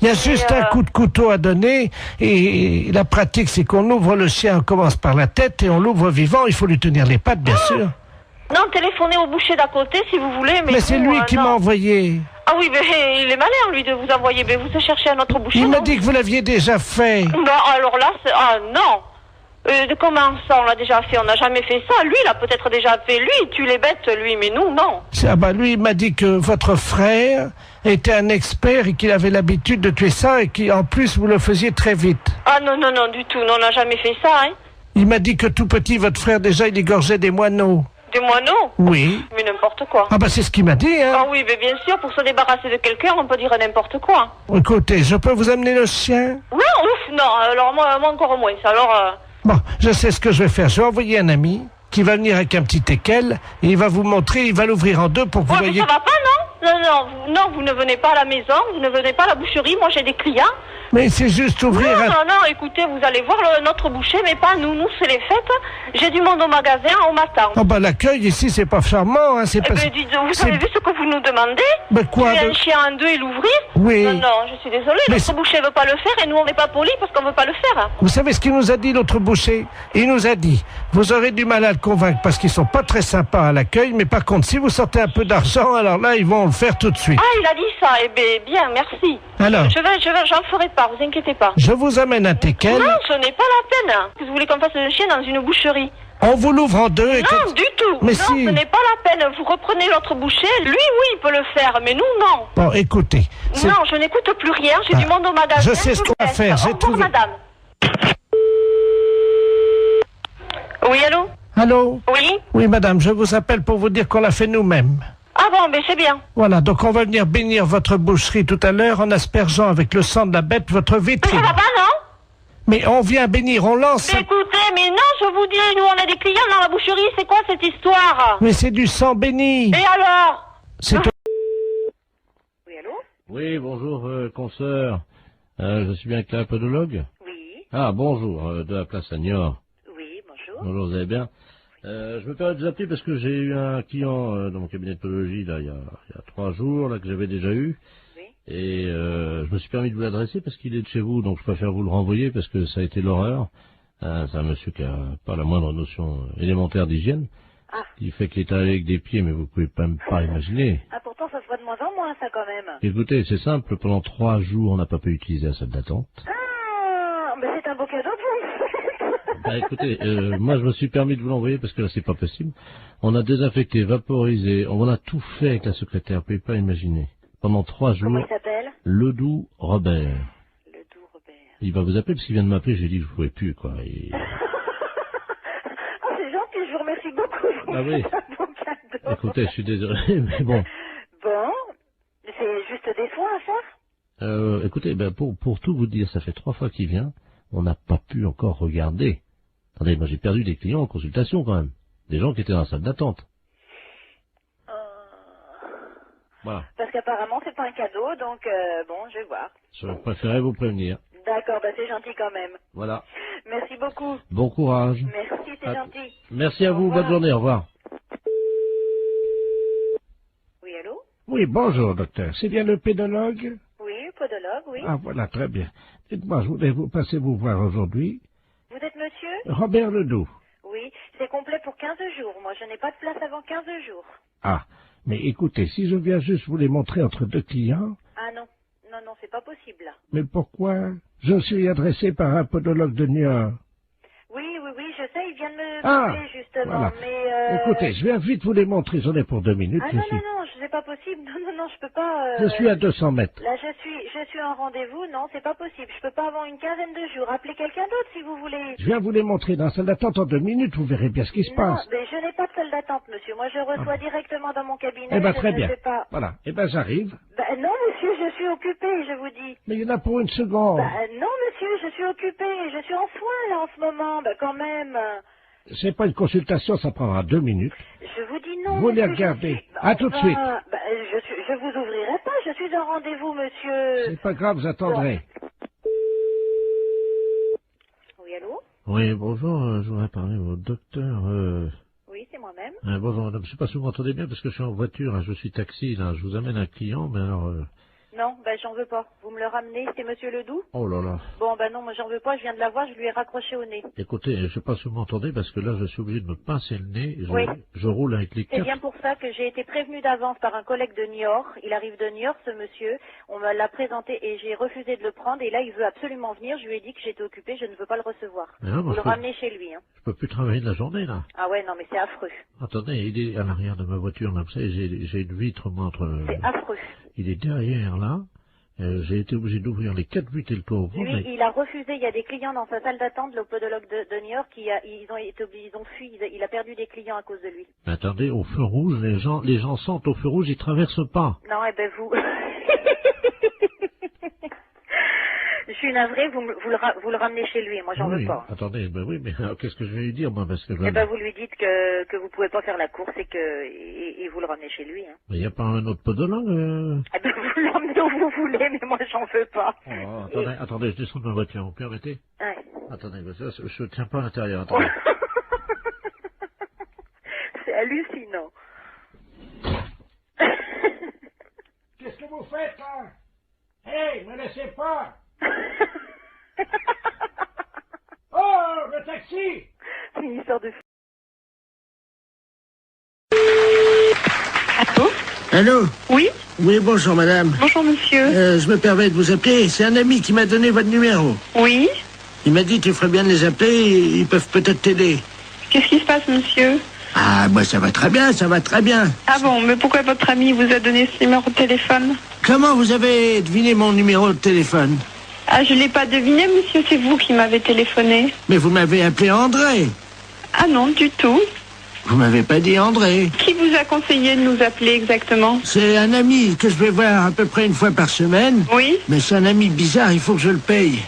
Il y a juste un coup de couteau à donner, et la pratique, c'est qu'on ouvre le chien, on commence par la tête, et on l'ouvre vivant, il faut lui tenir les pattes, bien sûr. Non, téléphonez au boucher d'à côté si vous voulez, mais... Mais c'est lui qui m'a envoyé. Ah oui, mais il est malin, lui, de vous envoyer. Mais vous cherchez un autre boucher, Il m'a non? dit que vous l'aviez déjà fait. Bah, alors là, ah non. Comment ça, on l'a déjà fait? On n'a jamais fait ça. Lui, il a peut-être déjà fait. Lui, il tue les bêtes, lui, mais nous, non. Ah bah lui, il m'a dit que votre frère était un expert et qu'il avait l'habitude de tuer ça et qu'en plus, vous le faisiez très vite. Ah non, du tout. Non, on n'a jamais fait ça, hein. Il m'a dit que tout petit, votre frère, déjà, il égorgeait des moineaux. Des moineaux? Oui. Mais n'importe quoi. Ah bah c'est ce qu'il m'a dit, hein. Ah oui, mais bien sûr, pour se débarrasser de quelqu'un, on peut dire n'importe quoi. Écoutez, je peux vous amener le chien? Non, ouf, non. Alors moi encore moins. Alors... Bon, je sais ce que je vais faire. Je vais envoyer un ami qui va venir avec un petit teckel et il va vous montrer, il va l'ouvrir en deux pour que vous Mais voyez... ça va pas, non? Non, vous ne venez pas à la maison, vous ne venez pas à la boucherie, moi j'ai des clients. Mais c'est juste ouvrir un... Non, écoutez, vous allez voir notre boucher, mais pas nous. Nous, c'est les fêtes. J'ai du monde au magasin, on m'attend. Oh bah l'accueil ici, c'est pas charmant, hein, c'est pas... Vous avez vu ce que vous nous demandez? Ben quoi, tuer un chien en deux et l'ouvrir? Oui. Non, je suis désolée, notre boucher veut pas le faire et nous, on n'est pas polis parce qu'on veut pas le faire. Vous savez ce qu'il nous a dit, l'autre boucher? Il nous a dit, vous aurez du mal à le convaincre parce qu'ils sont pas très sympas à l'accueil, mais par contre, si vous sortez un peu d'argent, alors là, ils vont le faire tout de suite. Ah, il a dit ça, eh bien, merci. Alors? J'en ferai pas, vous inquiétez pas. Je vous amène un teckel. Non, ce n'est pas la peine. Vous voulez qu'on fasse un chien dans une boucherie? On vous l'ouvre en deux et... Non, du tout. Mais non, si. Ce n'est pas la peine. Vous reprenez l'autre boucher. Lui, oui, il peut le faire, mais nous, non. Bon, écoutez... Non, je n'écoute plus rien. J'ai du monde au magasin. Je sais ce qu'on va faire. Au revoir, madame. Oui, allô? Allô? Oui? Oui, madame, je vous appelle pour vous dire qu'on l'a fait nous-mêmes. Ah bon, mais c'est bien. Voilà, donc on va venir bénir votre boucherie tout à l'heure en aspergeant avec le sang de la bête votre vitrine. Ça va pas, non? Mais on vient bénir, on lance... Mais écoutez, mais non, je vous dis, nous on a des clients dans la boucherie, c'est quoi cette histoire? Mais c'est du sang béni. Et alors? C'est... Oui, allô? Oui, bonjour, consoeur. Je suis bien avec la podologue? Oui. Ah, bonjour, de la place Agnor. Oui, bonjour. Bonjour, vous allez bien? Je me permets de vous appeler parce que j'ai eu un client dans mon cabinet de podologie là, il y a 3 jours là, que j'avais déjà eu. Oui. Et je me suis permis de vous l'adresser parce qu'il est de chez vous, donc je préfère vous le renvoyer parce que ça a été l'horreur. C'est un monsieur qui a pas la moindre notion élémentaire d'hygiène. Ah. Il fait qu'il est allé avec des pieds, mais vous pouvez même pas imaginer. Ah, pourtant, ça se voit de moins en moins, ça, quand même. Écoutez, c'est simple, pendant 3 jours, on n'a pas pu utiliser la salle d'attente. Ah, mais c'est un beau cadeau pour vous. Bah écoutez, moi je me suis permis de vous l'envoyer parce que là c'est pas possible. On a désinfecté, vaporisé, on a tout fait avec la secrétaire, vous pouvez pas imaginer. Pendant 3 jours. Comment il s'appelle? Ledoux Robert. Ledoux Robert. Il va vous appeler parce qu'il vient de m'appeler, j'ai dit que je pouvais plus quoi. Et... Ah, c'est gentil, je vous remercie beaucoup. Ah oui. C'est un beau cadeau. Écoutez, je suis désolé, mais bon. Bon, c'est juste des soins à faire? Écoutez, ben pour tout vous dire, ça fait 3 fois qu'il vient, on n'a pas pu encore regarder. Attendez, moi j'ai perdu des clients en consultation quand même. Des gens qui étaient dans la salle d'attente. Voilà. Parce qu'apparemment, c'est pas un cadeau, donc bon, je vais voir. Je préférais vous prévenir. D'accord, bah c'est gentil quand même. Voilà. Merci beaucoup. Bon courage. Merci, c'est gentil. Merci à vous, bonne journée, au revoir. Oui, allô? Oui, bonjour, docteur. C'est bien le pédologue? Oui, podologue, oui. Ah, voilà, très bien. Dites-moi, je voulais vous passer vous voir aujourd'hui. Vous êtes monsieur? Robert Ledoux. Oui, c'est complet pour 15 jours. Moi, je n'ai pas de place avant 15 jours. Ah, mais écoutez, si je viens juste vous les montrer entre 2 clients... Ah non, non, c'est pas possible, là. Mais pourquoi? Je suis adressé par un podologue de Niort. Oui, je sais, il vient de me Ah, appeler, justement, voilà. mais... Écoutez, je viens vite vous les montrer, j'en ai pour 2 minutes. Ah je non, suis... non, c'est pas possible. Non, je peux pas... Je suis à 200 mètres. Là, je suis en rendez-vous. Non, c'est pas possible. Je peux pas avoir une quinzaine de jours. Appelez quelqu'un d'autre si vous voulez. Je viens vous les montrer dans la salle d'attente en 2 minutes. Vous verrez bien ce qui se passe. Non, mais je n'ai pas de salle d'attente, monsieur. Moi, je reçois directement dans mon cabinet. Eh ben, je très ne bien. sais pas. Voilà. Eh ben, j'arrive. Non, monsieur, je suis occupée, je vous dis. Mais il y en a pour 1 seconde. Non, monsieur, je suis occupée. Je suis en soins, là, en ce moment. Quand même... C'est pas une consultation, ça prendra 2 minutes. Je vous dis non. Vous les regardez. À tout de suite. Je vous ouvrirai pas. Je suis en rendez-vous, monsieur. C'est pas grave, vous attendrez. Oui, allô? Oui, bonjour, je voudrais parler au docteur... Oui, c'est moi-même. Bonjour madame, je sais pas si vous m'entendez bien parce que je suis en voiture, je suis taxi, là, je vous amène un client, mais alors... Non, j'en veux pas. Vous me le ramenez, c'est monsieur Ledoux? Oh là là. Bon, non, moi j'en veux pas, je viens de la voir, je lui ai raccroché au nez. Écoutez, je sais pas si vous m'entendez parce que là, je suis obligé de me pincer le nez, Oui. je roule avec les C'est quatre... bien pour ça que j'ai été prévenue d'avance par un collègue de Niort. Il arrive de Niort, ce monsieur. On me l'a présenté et j'ai refusé de le prendre. Et là, il veut absolument venir. Je lui ai dit que j'étais occupée, je ne veux pas le recevoir. Vous le ramenez chez lui. Hein. Je peux plus travailler de la journée, là. Ah ouais, non, mais c'est affreux. Attendez, il est à l'arrière de ma voiture, là, vous savez, j'ai une vitre, moi, entre... C'est affreux. Il est derrière, là. J'ai été obligé d'ouvrir les 4 vitres et le toit ouvert. Lui, il a refusé. Il y a des clients dans sa salle d'attente, le podologue de New York, ils ont fui. Il a perdu des clients à cause de lui. Mais attendez, au feu rouge, les gens sentent au feu rouge, ils traversent pas. Non, vous... Je suis navrée, vous le ramenez chez lui, moi j'en veux pas. Attendez, oui, mais qu'est-ce que je vais lui dire, moi, parce que... vous lui dites que vous pouvez pas faire la course et vous le ramenez chez lui. Hein. Mais il n'y a pas un autre podologue vous l'emmenez où vous voulez, mais moi j'en veux pas. Attendez, je descends de ma voiture, vous permettez? Ouais. Attendez, je tiens pas à l'intérieur, attendez. C'est hallucinant. Qu'est-ce que vous faites, là? Hey, me laissez pas! Oh, le taxi! C'est une histoire de... Allô? Allô? Oui? Oui, bonjour madame. Bonjour monsieur. Je me permets de vous appeler. C'est un ami qui m'a donné votre numéro. Oui? Il m'a dit tu ferais bien de les appeler, ils peuvent peut-être t'aider. Qu'est-ce qui se passe monsieur? Ah, moi ça va très bien, ça va très bien. Ah bon, mais pourquoi votre ami vous a donné ce numéro de téléphone? Comment vous avez deviné mon numéro de téléphone? Ah, je l'ai pas deviné monsieur, c'est vous qui m'avez téléphoné. Mais vous m'avez appelé André. Ah non, du tout. Vous m'avez pas dit André. Qui vous a conseillé de nous appeler exactement? C'est un ami que je vais voir à peu près 1 fois par semaine. Oui? Mais c'est un ami bizarre, il faut que je le paye.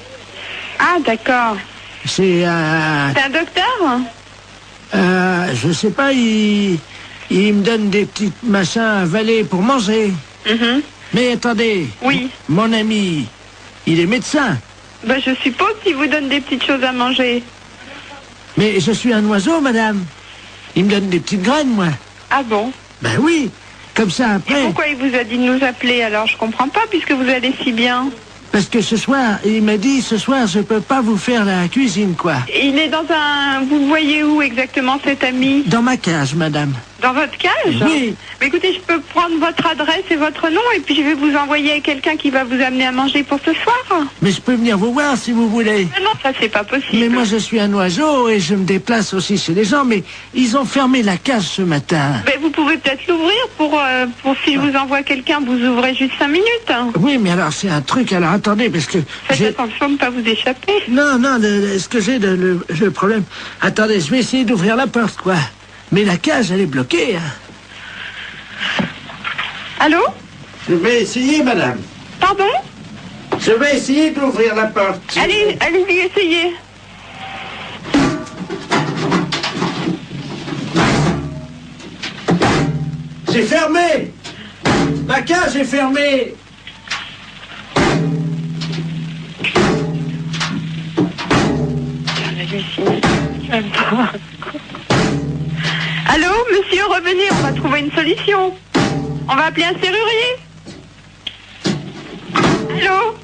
Ah, d'accord. C'est un... C'est un docteur? Je sais pas, il me donne des petits machins à avaler pour manger. Mais attendez. Oui. Mon ami, il est médecin. Je suppose qu'il vous donne des petites choses à manger. Mais je suis un oiseau, madame. Il me donne des petites graines, moi. Ah bon? Ben oui, comme ça après... Et pourquoi il vous a dit de nous appeler alors? Je comprends pas, puisque vous allez si bien. Parce que ce soir, il m'a dit, ce soir, je peux pas vous faire la cuisine, quoi. Il est dans un... Vous le voyez où exactement, cet ami? Dans ma cage, madame. Dans votre cage? Oui. Mais écoutez, je peux prendre votre adresse et votre nom, et puis je vais vous envoyer quelqu'un qui va vous amener à manger pour ce soir. Mais je peux venir vous voir si vous voulez. Non, ça c'est pas possible. Mais moi je suis un oiseau et je me déplace aussi chez les gens, mais ils ont fermé la cage ce matin. Mais vous pouvez peut-être l'ouvrir pour si je vous envoie quelqu'un, vous ouvrez juste 5 minutes. Oui, mais alors c'est un truc, alors attendez, parce que... Faites attention de ne pas vous échapper. Non, ce que j'ai, le problème... Attendez, je vais essayer d'ouvrir la porte, quoi. Mais la cage, elle est bloquée. Hein. Allô? Je vais essayer, madame. Pardon? Je vais essayer d'ouvrir la porte. Allez-y, essayez. C'est fermé. La cage est fermée. Allô, monsieur, revenez, on va trouver une solution. On va appeler un serrurier. Allô?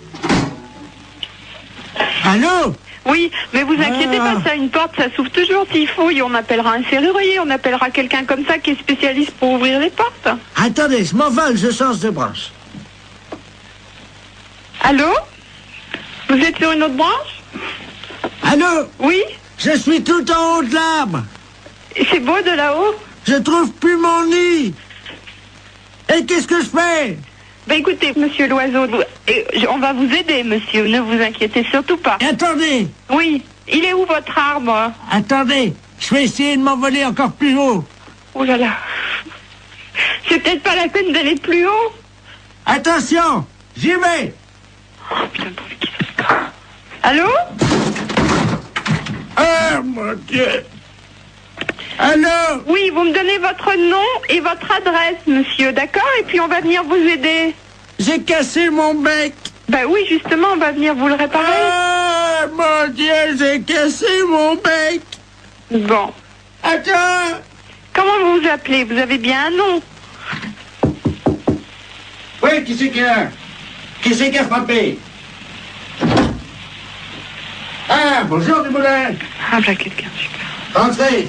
Allô? Oui, mais vous inquiétez pas, ça, une porte, ça s'ouvre toujours s'il faut, et on appellera un serrurier, on appellera quelqu'un comme ça qui est spécialiste pour ouvrir les portes. Attendez, je m'envole, je change de branche. Allô? Vous êtes sur une autre branche? Allô? Oui? Je suis tout en haut de l'arbre. C'est beau de là-haut? Je trouve plus mon nid. Et qu'est-ce que je fais? Ben écoutez, monsieur Loiseau, on va vous aider, monsieur, ne vous inquiétez surtout pas. Attendez. Oui, il est où votre arbre? Attendez, je vais essayer de m'envoler encore plus haut. Oh là là. C'est peut-être pas la peine d'aller plus haut. Attention, j'y vais. Oh putain, pourvu qu'il se passe. Allô? Ah, mon Dieu. Allô? Oui, vous me donnez votre nom et votre adresse, monsieur, d'accord? Et puis on va venir vous aider. J'ai cassé mon bec. Ben oui, justement, on va venir vous le réparer. Ah, mon Dieu, j'ai cassé mon bec. Bon. Attends. Comment vous vous appelez? Vous avez bien un nom? Oui, qui c'est qui a frappé? Ah, bonjour, Dumoulin. Ah, ben quelqu'un, super. Entrez.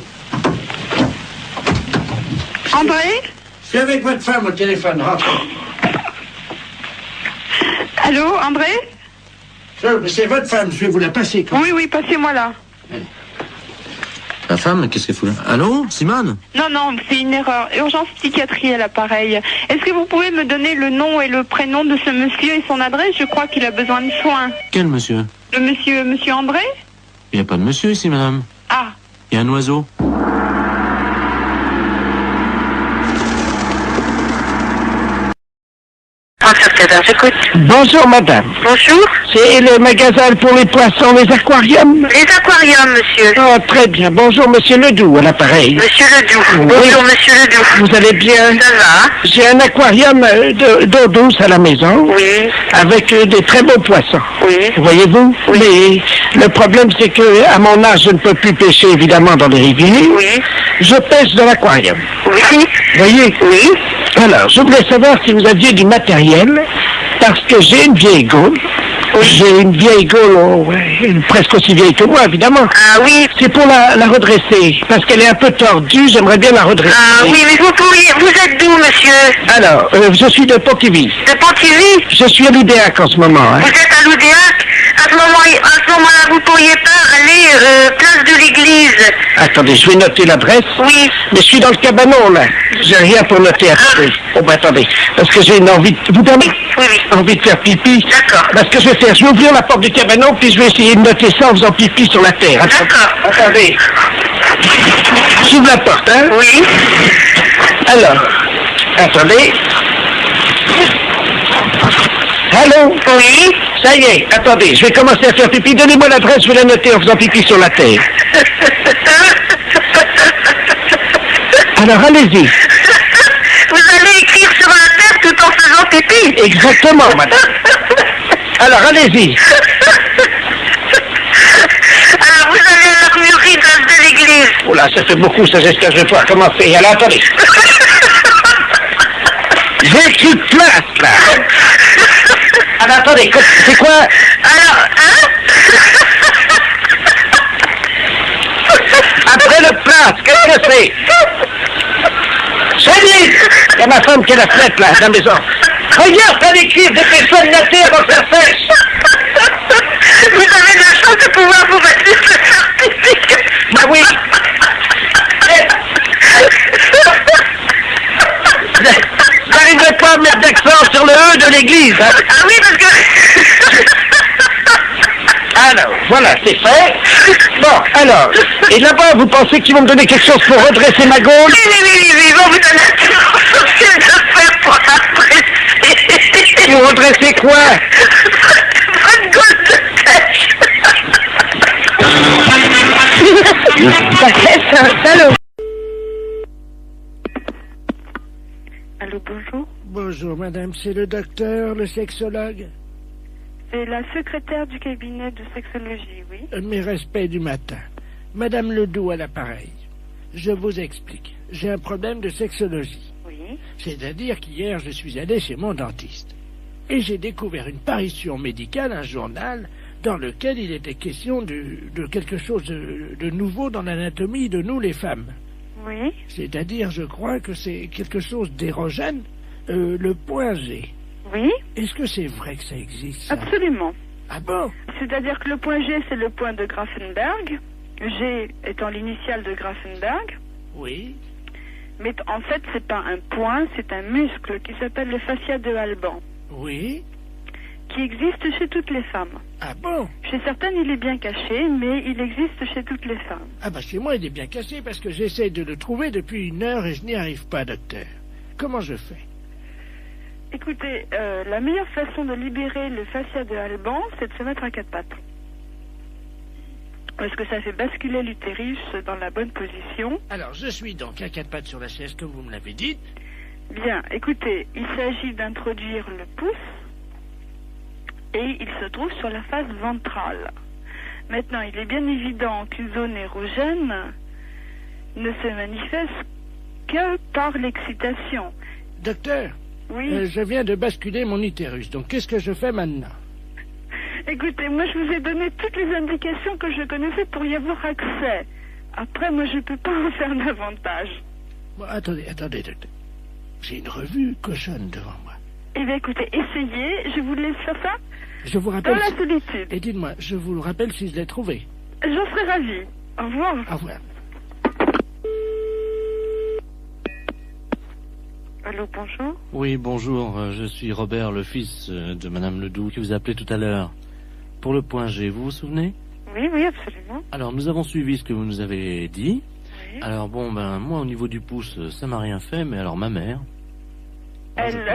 André? Je suis avec votre femme au téléphone, rentrez. Allô, André? C'est votre femme, je vais vous la passer. Oui, oui, passez-moi là. La femme, qu'est-ce qu'elle fout là? Allô, Simone? Non, non, c'est une erreur. Urgence psychiatrie à l'appareil. Est-ce que vous pouvez me donner le nom et le prénom de ce monsieur et son adresse? Je crois qu'il a besoin de soins. Quel monsieur? Le monsieur André? Il n'y a pas de monsieur ici, madame. Ah. Il y a un oiseau. Bonjour madame. Bonjour. C'est le magasin pour les poissons, les aquariums? Les aquariums, monsieur. Oh, très bien. Bonjour monsieur Ledoux à l'appareil. Monsieur Ledoux. Oui. Bonjour monsieur Ledoux. Vous allez bien? Ça va. J'ai un aquarium d'eau douce à la maison. Oui. Avec des très beaux poissons. Oui. Voyez-vous? Oui. Mais le problème c'est que à mon âge je ne peux plus pêcher évidemment dans les rivières. Oui. Je pêche dans l'aquarium. Oui. Voyez? Oui. Alors, je voulais savoir si vous aviez du matériel, parce que j'ai une vieille gaule. J'ai une vieille gaule, presque aussi vieille que moi, évidemment. Ah oui. C'est pour la redresser, parce qu'elle est un peu tordue, j'aimerais bien la redresser. Ah oui, mais vous êtes d'où, monsieur? Alors, je suis de Pontivy. De Pontivy? Je suis à l'Oudéac en ce moment. Hein. Vous êtes à l'Oudéac? À ce moment-là, vous pourriez pas aller place de l'église. Attendez, je vais noter l'adresse. Oui. Mais je suis dans le cabanon, là. J'ai rien pour noter. Attendez. Oh, ben attendez. Parce que j'ai une envie de... Vous permettez? Oui, oui. Envie de faire pipi. D'accord. Parce que je vais faire... Je vais ouvrir la porte du cabanon, puis je vais essayer de noter ça en faisant pipi sur la terre. D'accord. Attendez. J'ouvre la porte, hein? Oui. Alors. Attendez. Allô? Oui. Ça y est, attendez, je vais commencer à faire pipi. Donnez-moi l'adresse, je vais la noter en faisant pipi sur la terre. Alors, allez-y. Vous allez écrire sur la terre tout en faisant pipi? Exactement, madame. Alors, allez-y. Alors, vous avez l'armurerie de l'église. Oh là, ça fait beaucoup, ça, j'espère que je vais pouvoir commencer. Alors, attendez. J'ai écrit place, là. Alors, attendez, c'est quoi? Alors, hein? Après le place, qu'est-ce que c'est? Salut! Il y a ma femme qui est la fenêtre, là, dans la maison. Regarde, t'as l'écrire, dépêche-toi de noter avant que ça sèche. Vous avez la chance de pouvoir vous mettre sur le certificat. Bah oui. J'arriverai pas à mettre d'accent sur le E de l'église, hein? Ah oui, parce que... Alors, voilà, c'est fait. Bon, alors, et là-bas, vous pensez qu'ils vont me donner quelque chose pour redresser ma gaule? Oui, ils vont vous donner un social de faire pour apprécier. Pour redresser quoi? Votre gaule de pêche. Ça fait ça, allô? Allô, bonjour. Bonjour, madame, c'est le docteur, le sexologue. C'est la secrétaire du cabinet de sexologie, oui. Mes respects du matin. Madame Ledoux à l'appareil. Je vous explique. J'ai un problème de sexologie. Oui. C'est-à-dire qu'hier, je suis allé chez mon dentiste. Et j'ai découvert une parution médicale, un journal, dans lequel il était question de quelque chose de nouveau dans l'anatomie de nous, les femmes. Oui. C'est-à-dire, je crois que c'est quelque chose d'érogène, le point G. Oui. Est-ce que c'est vrai que ça existe, ça? Absolument. Ah bon? C'est-à-dire que le point G, c'est le point de Grafenberg. G étant l'initiale de Grafenberg. Oui. Mais en fait, c'est pas un point, c'est un muscle qui s'appelle le fascia de Alban. Oui. Qui existe chez toutes les femmes. Ah bon? Chez certaines, il est bien caché, mais il existe chez toutes les femmes. Ah bah chez moi, il est bien caché parce que j'essaie de le trouver depuis 1 heure et je n'y arrive pas, docteur. Comment je fais? Écoutez, la meilleure façon de libérer le fascia de Alban, c'est de se mettre à 4 pattes. Parce que ça fait basculer l'utérus dans la bonne position. Alors, je suis donc à 4 pattes sur la chaise, comme vous me l'avez dit. Bien, écoutez, il s'agit d'introduire le pouce et il se trouve sur la face ventrale. Maintenant, il est bien évident qu'une zone érogène ne se manifeste que par l'excitation. Docteur, oui. Je viens de basculer mon utérus, donc qu'est-ce que je fais maintenant? Écoutez, moi je vous ai donné toutes les indications que je connaissais pour y avoir accès. Après, moi je peux pas en faire davantage. Bon, attendez, docteur. J'ai une revue cochonne devant moi. Eh bien écoutez, essayez, je vous laisse faire ça. Je vous rappelle... Dans la solitude. Et dites-moi, je vous le rappelle si je l'ai trouvé. J'en serais ravie. Au revoir. Au revoir. Allô, bonjour. Oui, bonjour, je suis Robert, le fils de Madame Ledoux, qui vous a appelé tout à l'heure. Pour le point G, vous vous souvenez? Oui, absolument. Alors, nous avons suivi ce que vous nous avez dit. Oui. Alors, bon, moi, au niveau du pouce, ça m'a rien fait, mais alors ma mère... Elle...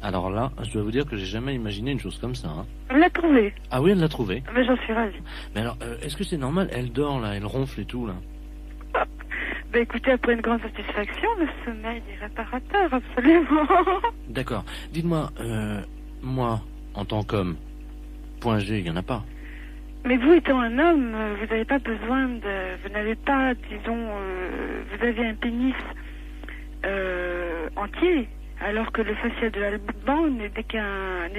Alors là, je dois vous dire que j'ai jamais imaginé une chose comme ça. Hein. Elle l'a trouvée. Ah oui, elle l'a trouvée. Mais j'en suis ravie. Mais alors, est-ce que c'est normal? Elle dort, là, elle ronfle et tout, là. Ben écoutez, après une grande satisfaction, le sommeil est réparateur, absolument. D'accord. Dites-moi, moi, en tant qu'homme, point G, il n'y en a pas. Mais vous étant un homme, vous n'avez pas besoin de... Vous n'avez pas, disons... vous avez un pénis entier, alors que le fascia de Alban n'est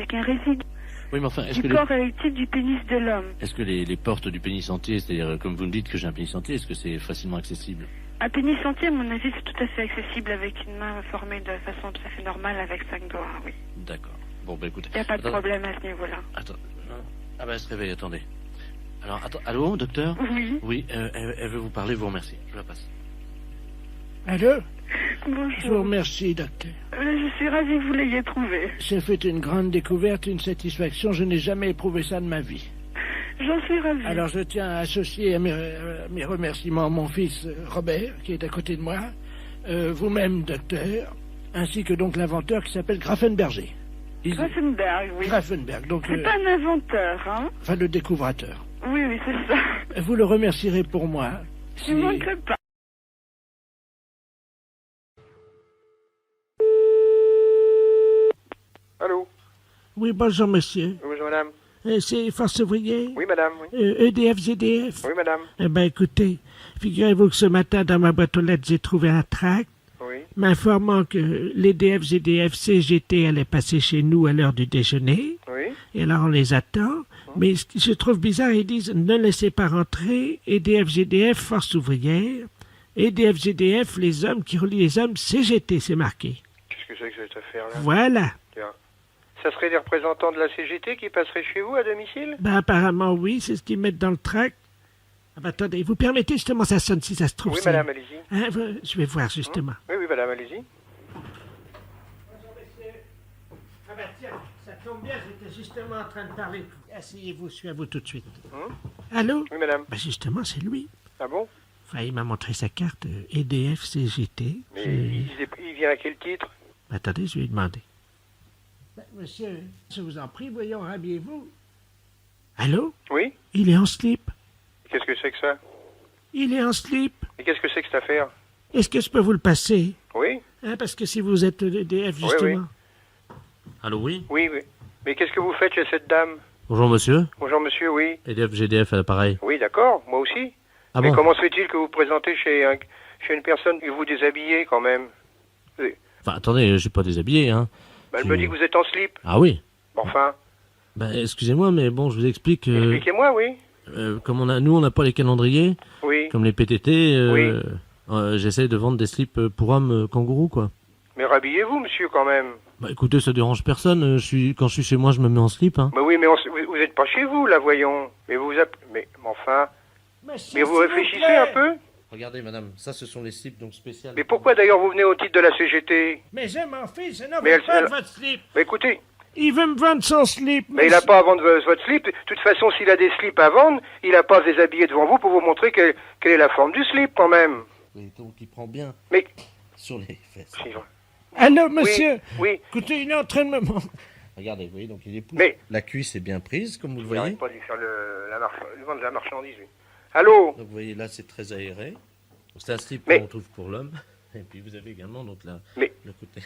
qu'un résidu. Oui, mais enfin, est-ce que du corps érectile du pénis de l'homme. Est-ce que les portes du pénis entier, c'est-à-dire, comme vous me dites que j'ai un pénis entier, est-ce que c'est facilement accessible? Un pénis entier, à mon avis, c'est tout à fait accessible avec une main formée de façon tout à fait normale avec 5 doigts, oui. D'accord. Bon, bah écoutez... Il n'y a pas de problème à ce niveau-là. Attends. Ah bah elle se réveille, attendez. Alors, attends, allô, docteur? Oui. Oui, elle veut vous parler, vous remercie. Je la passe. Allô? Bonjour. Je vous remercie, docteur. Je suis ravie que vous l'ayez trouvé. J'ai fait une grande découverte, une satisfaction. Je n'ai jamais éprouvé ça de ma vie. J'en suis ravie. Alors je tiens à associer à mes remerciements mon fils Robert, qui est à côté de moi, vous-même, docteur, ainsi que donc l'inventeur qui s'appelle Grafenberger. Grafenberg, oui. Grafenberg, donc... C'est pas un inventeur, hein? Enfin, le découvrateur. Oui, c'est ça. Vous le remercierez pour moi. Je ne manquerai pas. Allô? Oui, bonjour, monsieur. Bonjour, madame. C'est Force Ouvrière? Oui, madame, oui. EDF, GDF? Oui, madame. Eh bien, écoutez, figurez-vous que ce matin, dans ma boîte aux lettres, j'ai trouvé un tract m'informant que l'EDF, GDF, CGT allaient passer chez nous à l'heure du déjeuner. Oui. Et alors, on les attend. Mais ce que je trouve bizarre, ils disent « Ne laissez pas rentrer, EDF, GDF, Force Ouvrière. EDF, GDF, les hommes qui relient les hommes, CGT, c'est marqué. » Qu'est-ce que c'est que cette affaire-là? Voilà. Tiens. Ça serait des représentants de la CGT qui passeraient chez vous à domicile? Ben, apparemment, oui, c'est ce qu'ils mettent dans le tract. Ah ben, attendez, vous permettez justement, ça sonne si ça se trouve. Oui, madame, allez-y. Hein, je vais voir justement. Oui, madame, allez-y. Bonjour, messieurs. Ah ben, tiens, ça tombe bien, j'étais justement en train de parler. Asseyez-vous, je suis à vous tout de suite. Allô? Oui, madame. Ben, justement, c'est lui. Ah bon? Enfin, il m'a montré sa carte EDF, CGT. Mais il vient à quel titre? Ben, attendez, je vais lui demander. Ben, monsieur, je vous en prie, voyons, rhabillez-vous. Allô? Oui? Il est en slip. Qu'est-ce que c'est que ça? Il est en slip. Et qu'est-ce que c'est que cette affaire? Est-ce que je peux vous le passer? Oui? Hein, parce que si vous êtes EDF, justement... Oui. Allô, oui? Oui. Mais qu'est-ce que vous faites chez cette dame? Bonjour, monsieur. Bonjour, monsieur, oui. EDF, GDF à l'appareil. Oui, d'accord, moi aussi. Ah mais bon? comment se fait-il que vous vous présentez chez une personne et vous déshabillez, quand même? Oui. Enfin, attendez, je suis pas déshabillé, hein. Ben, elle me dit que vous êtes en slip. Ah oui? Enfin... Ben, excusez-moi, mais bon, je vous explique... Expliquez-moi, oui. Comme nous, on n'a pas les calendriers. Oui. Comme les PTT, oui. J'essaie de vendre des slips pour hommes kangourous, quoi. Mais rhabillez-vous, monsieur, quand même. Bah écoutez, ça dérange personne. Quand je suis chez moi, je me mets en slip, hein. Bah oui, mais vous êtes pas chez vous, là, voyons. Mais vous... Mais enfin... Monsieur, mais vous réfléchissez un peu? Regardez, madame, ça, ce sont les slips donc spéciales. Mais pourquoi d'ailleurs vous venez au titre de la CGT? Mais je m'en fiche, je n'en Mais veux pas de votre slip. Mais écoutez... Il veut me vendre son slip. Mais il n'a pas à vendre votre slip. De toute façon, s'il a des slips à vendre, il n'a pas à se déshabiller devant vous pour vous montrer quelle est la forme du slip, quand même. Oui, donc il prend bien mais... sur les fesses. Allô, monsieur? Oui. Écoutez, il est en train de me montrer. Regardez, vous voyez, donc il est pousse. Mais... La cuisse est bien prise, comme vous le Il voyez. n'arrête pas de lui faire le vendre de la marchandise, lui. Allô? Donc vous voyez, là, c'est très aéré. C'est un slip qu'on trouve pour l'homme. Et puis vous avez également donc le côté...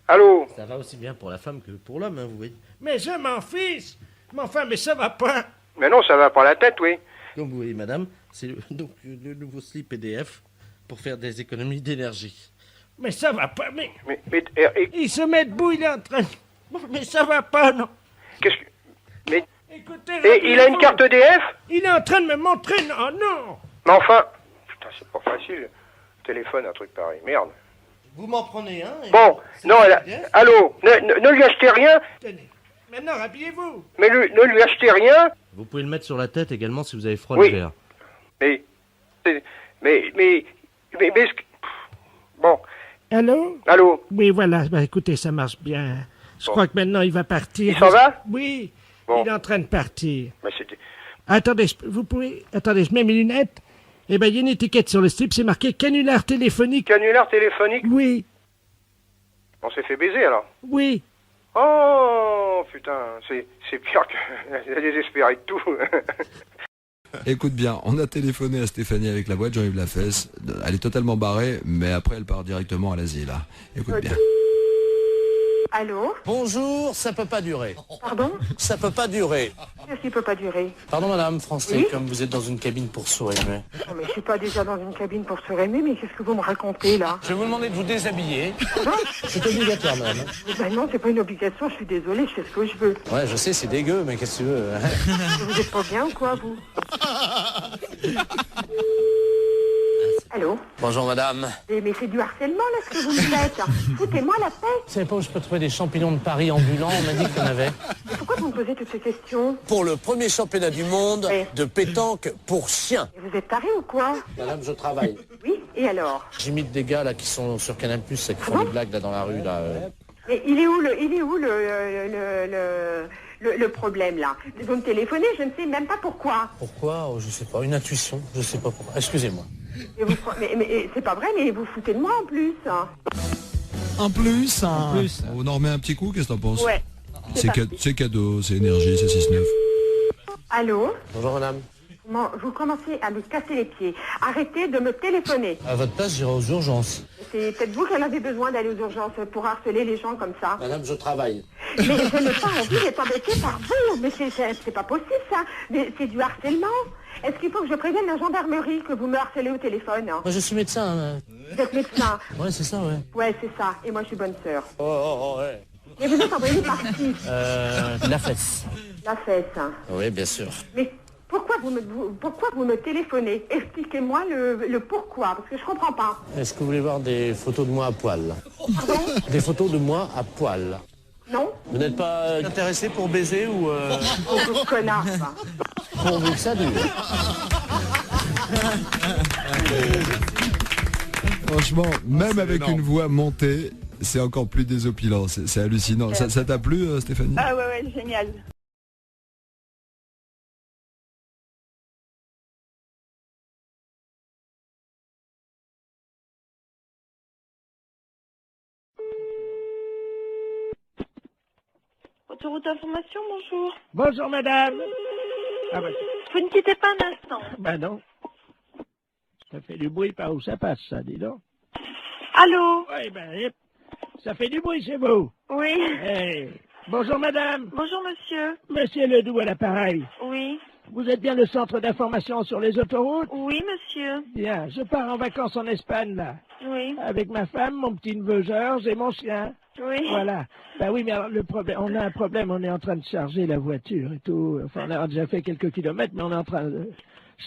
Allô? Ça va aussi bien pour la femme que pour l'homme, hein, vous voyez. Mais je m'en fiche. Mais enfin, mais ça va pas. Mais non, ça va pas la tête, oui. Comme vous voyez, madame, c'est donc le nouveau slip EDF pour faire des économies d'énergie. Mais ça va pas, mais il se met debout, il est en train... Mais ça va pas, non. Qu'est-ce que... Mais... Écoutez, et il a une carte EDF? Il est en train de me montrer, non, non. Mais enfin... Putain, c'est pas facile. Téléphone, un truc pareil. Merde. Vous m'en prenez un. Bon, non, allô, ne lui achetez rien. Tenez, maintenant, habillez-vous. Mais ne lui achetez rien. Vous pouvez le mettre sur la tête également si vous avez froid oui. l'hiver. Mais... Bon. Allô? Allô? Oui, voilà, ben, écoutez, ça marche bien. Je crois que maintenant, il va partir. Il s'en va? Oui, bon. Il est en train de partir. Mais c'était... Attendez, vous pouvez... Attendez, je mets mes lunettes. Eh ben, il y a une étiquette sur le slip, c'est marqué canular téléphonique. Canular téléphonique? Oui. On s'est fait baiser, alors? Oui. Oh, putain, c'est pire que... Elle a désespéré de tout. Écoute bien, on a téléphoné à Stéphanie avec la boîte Jean-Yves Lafesse. Elle est totalement barrée, mais après elle part directement à l'asile. Écoute bien. Allô? Bonjour, ça peut pas durer. Pardon? Ça peut pas durer. Qu'est-ce qui peut pas durer? Pardon madame, Français, oui? comme vous êtes dans une cabine pour sourire. Non mais je suis pas déjà dans une cabine pour se rémer, mais qu'est-ce que vous me racontez là? Je vais vous demander de vous déshabiller. Pardon? C'est obligatoire madame. Ben non, c'est pas une obligation, je suis désolée, je fais ce que je veux. Ouais, je sais, c'est dégueu, mais qu'est-ce que tu veux? Vous êtes pas bien ou quoi, vous? Allô? Bonjour madame. Mais c'est du harcèlement là ce que vous me faites. Foutez-moi la paix. Vous savez pas où je peux trouver des champignons de Paris ambulants? On m'a dit qu'il y en avait. Mais pourquoi vous me posez toutes ces questions? Pour le premier championnat du monde de pétanque pour chiens. Et vous êtes taré ou quoi? Madame, je travaille. Oui, et alors? J'imite des gars là qui sont sur Canal+, qui font des blagues là dans la rue là. Mais il est où le problème là? Vous me téléphonez, je ne sais même pas pourquoi. Pourquoi? Je sais pas, une intuition, je sais pas pourquoi. Excusez-moi. Mais c'est pas vrai, mais vous foutez de moi en plus. En plus, on en remet un petit coup, qu'est-ce que t'en penses? Ouais. C'est cadeau, c'est énergie, c'est 6-9. Allô? Bonjour madame. Vous commencez à me casser les pieds. Arrêtez de me téléphoner. À votre place, j'irai aux urgences. C'est peut-être vous qui en avez besoin d'aller aux urgences pour harceler les gens comme ça. Madame, je travaille. Mais je n'ai pas envie d'être embêtée par vous. Mais c'est pas possible ça. Mais c'est du harcèlement. Est-ce qu'il faut que je prévienne la gendarmerie que vous me harcelez au téléphone? Moi, je suis médecin. Vous êtes médecin? Ouais, c'est ça, ouais. Ouais, c'est ça. Et moi, je suis bonne sœur. Oh, ouais. Et vous êtes envoyé par qui? La fesse. La fesse. Oui, bien sûr. Mais pourquoi vous me téléphonez? Expliquez-moi le pourquoi, parce que je comprends pas. Est-ce que vous voulez voir des photos de moi à poil? Pardon? Des photos de moi à poil. Non. Vous n'êtes pas intéressé pour baiser ou... Oh, connard, ça. Pourvu que ça dure. Franchement, même avec une voix montée, c'est encore plus désopilant, c'est hallucinant. Ça t'a plu, Stéphanie? Ah ouais, génial. Autoroute d'information, bonjour. Bonjour, madame. Ah bah, vous ne quittez pas un instant. Bah non. Ça fait du bruit par où ça passe, ça, dis donc. Allô? Oui, ben, ça fait du bruit chez vous. Oui. Hey. Bonjour, madame. Bonjour, monsieur. Monsieur Ledoux à l'appareil. Oui. Vous êtes bien le centre d'information sur les autoroutes? Oui, monsieur. Bien, je pars en vacances en Espagne, là. Oui. Avec ma femme, mon petit-neveu Georges et mon chien. Oui. Voilà. Ben oui, mais alors, le problème, on a un problème, on est en train de charger la voiture et tout. Enfin, on a déjà fait quelques kilomètres, mais on est en train de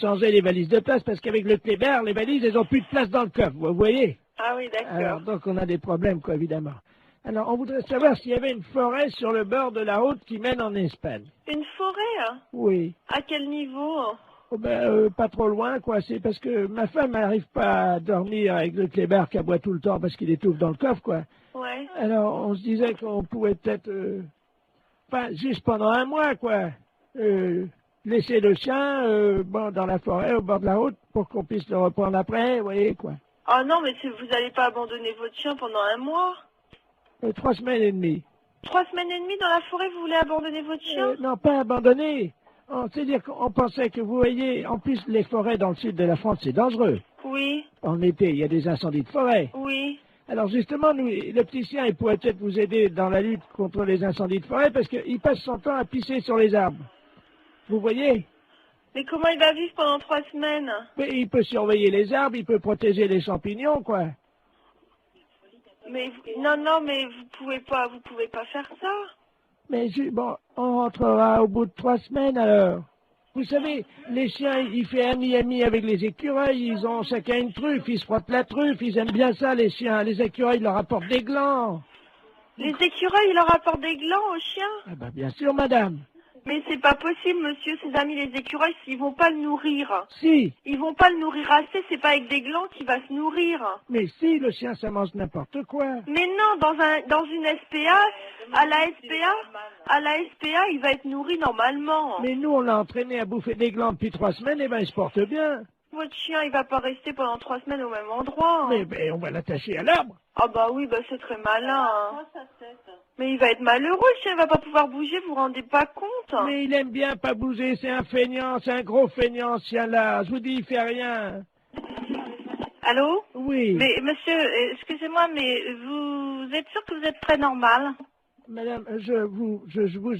changer les valises de place parce qu'avec le Kléber, les valises, elles ont plus de place dans le coffre, vous voyez? Ah oui, d'accord. Alors, donc on a des problèmes, quoi, évidemment. Alors, on voudrait savoir s'il y avait une forêt sur le bord de la route qui mène en Espagne. Une forêt? Oui. À quel niveau? Oh ben, pas trop loin, quoi. C'est parce que ma femme n'arrive pas à dormir avec le clébard qui aboie tout le temps parce qu'il étouffe dans le coffre, quoi. Ouais. Alors, on se disait qu'on pouvait peut-être, juste pendant un mois, quoi, laisser le chien, dans la forêt, au bord de la route, pour qu'on puisse le reprendre après, vous voyez, quoi. Ah non, mais vous n'allez pas abandonner votre chien pendant un mois? 3 semaines et demie. 3 semaines et demie dans la forêt, vous voulez abandonner votre chien? Non, pas abandonner. C'est-à-dire qu'on pensait que, vous voyez, en plus, les forêts dans le sud de la France, c'est dangereux. Oui. En été, il y a des incendies de forêt. Oui. Alors justement, nous, le petit chien, il pourrait peut-être vous aider dans la lutte contre les incendies de forêt parce qu'il passe son temps à pisser sur les arbres. Vous voyez? Mais comment il va vivre pendant 3 semaines? Mais il peut surveiller les arbres, il peut protéger les champignons, quoi. Mais non, mais vous pouvez pas faire ça. Mais bon, on rentrera au bout de 3 semaines alors. Vous savez, les chiens, ils font ami avec les écureuils, ils ont chacun une truffe, ils se frottent la truffe, ils aiment bien ça les chiens. Les écureuils leur apportent des glands. Les écureuils, ils leur apportent des glands aux chiens? Ah ben bien sûr, madame. Mais c'est pas possible, monsieur, ses amis les écureuils, ils vont pas le nourrir. Si. Ils vont pas le nourrir assez, c'est pas avec des glands qu'il va se nourrir. Mais si, le chien, ça mange n'importe quoi. Mais non, dans une SPA, à la SPA, il va être nourri normalement. Mais nous, on l'a entraîné à bouffer des glands depuis 3 semaines, et ben il se porte bien. Votre chien, il va pas rester pendant 3 semaines au même endroit. Mais on va l'attacher à l'arbre. Ah bah oui, bah c'est très malin. Hein. Mais il va être malheureux, le chien, il va pas pouvoir bouger, vous vous rendez pas compte? Mais il aime bien pas bouger, c'est un feignant, c'est un gros feignant, ce chien-là. Je vous dis, il fait rien. Allô? Oui. Mais monsieur, excusez-moi, mais vous êtes sûr que vous êtes très normal? Madame, je vous...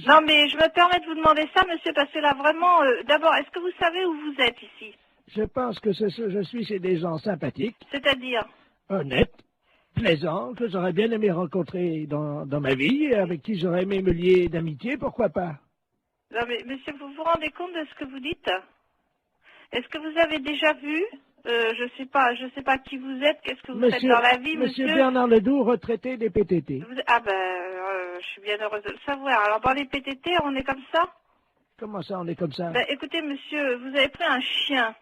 Non, mais je me permets de vous demander ça, monsieur, parce que là, vraiment, d'abord, est-ce que vous savez où vous êtes ici? Je pense que je suis chez des gens sympathiques. C'est-à-dire? Honnêtes, plaisants, que j'aurais bien aimé rencontrer dans ma vie, avec qui j'aurais aimé me lier d'amitié, pourquoi pas? Non, mais monsieur, vous vous rendez compte de ce que vous dites? Est-ce que vous avez déjà vu? Je sais pas qui vous êtes, qu'est-ce que vous faites dans la vie, monsieur? Monsieur Bernard Ledoux, retraité des PTT. Ah ben, je suis bien heureuse de le savoir. Alors, dans les PTT, on est comme ça? Comment ça, on est comme ça? Ben, écoutez, monsieur, vous avez pris un chien.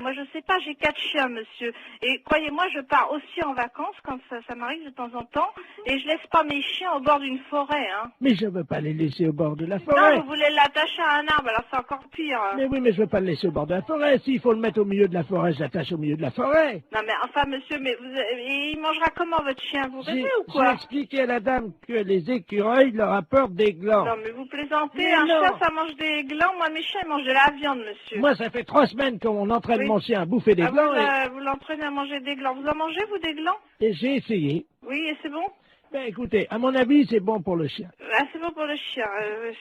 Moi, je sais pas, j'ai 4 chiens, monsieur. Et croyez-moi, je pars aussi en vacances quand ça m'arrive de temps en temps. Et je laisse pas mes chiens au bord d'une forêt, hein. Mais je veux pas les laisser au bord de la forêt. Non, vous voulez l'attacher à un arbre, alors c'est encore pire. Mais oui, mais je veux pas le laisser au bord de la forêt. S'il faut le mettre au milieu de la forêt, je l'attache au milieu de la forêt. Non, mais enfin, monsieur, mais il mangera comment, votre chien? Vous rêvez ou quoi? J'ai expliqué à la dame que les écureuils leur apportent des glands. Non, mais vous plaisantez. Un chat, ça mange des glands. Moi, mes chiens, ils mangent de la viande, monsieur. Moi, ça fait 3 semaines qu'on entraîne mon chien à bouffer des glands. Vous l'entraînez à manger des glands. Vous en mangez, vous, des glands? Et j'ai essayé. Oui, et c'est bon? Ben, écoutez, à mon avis, c'est bon pour le chien. Ah, c'est bon pour le chien,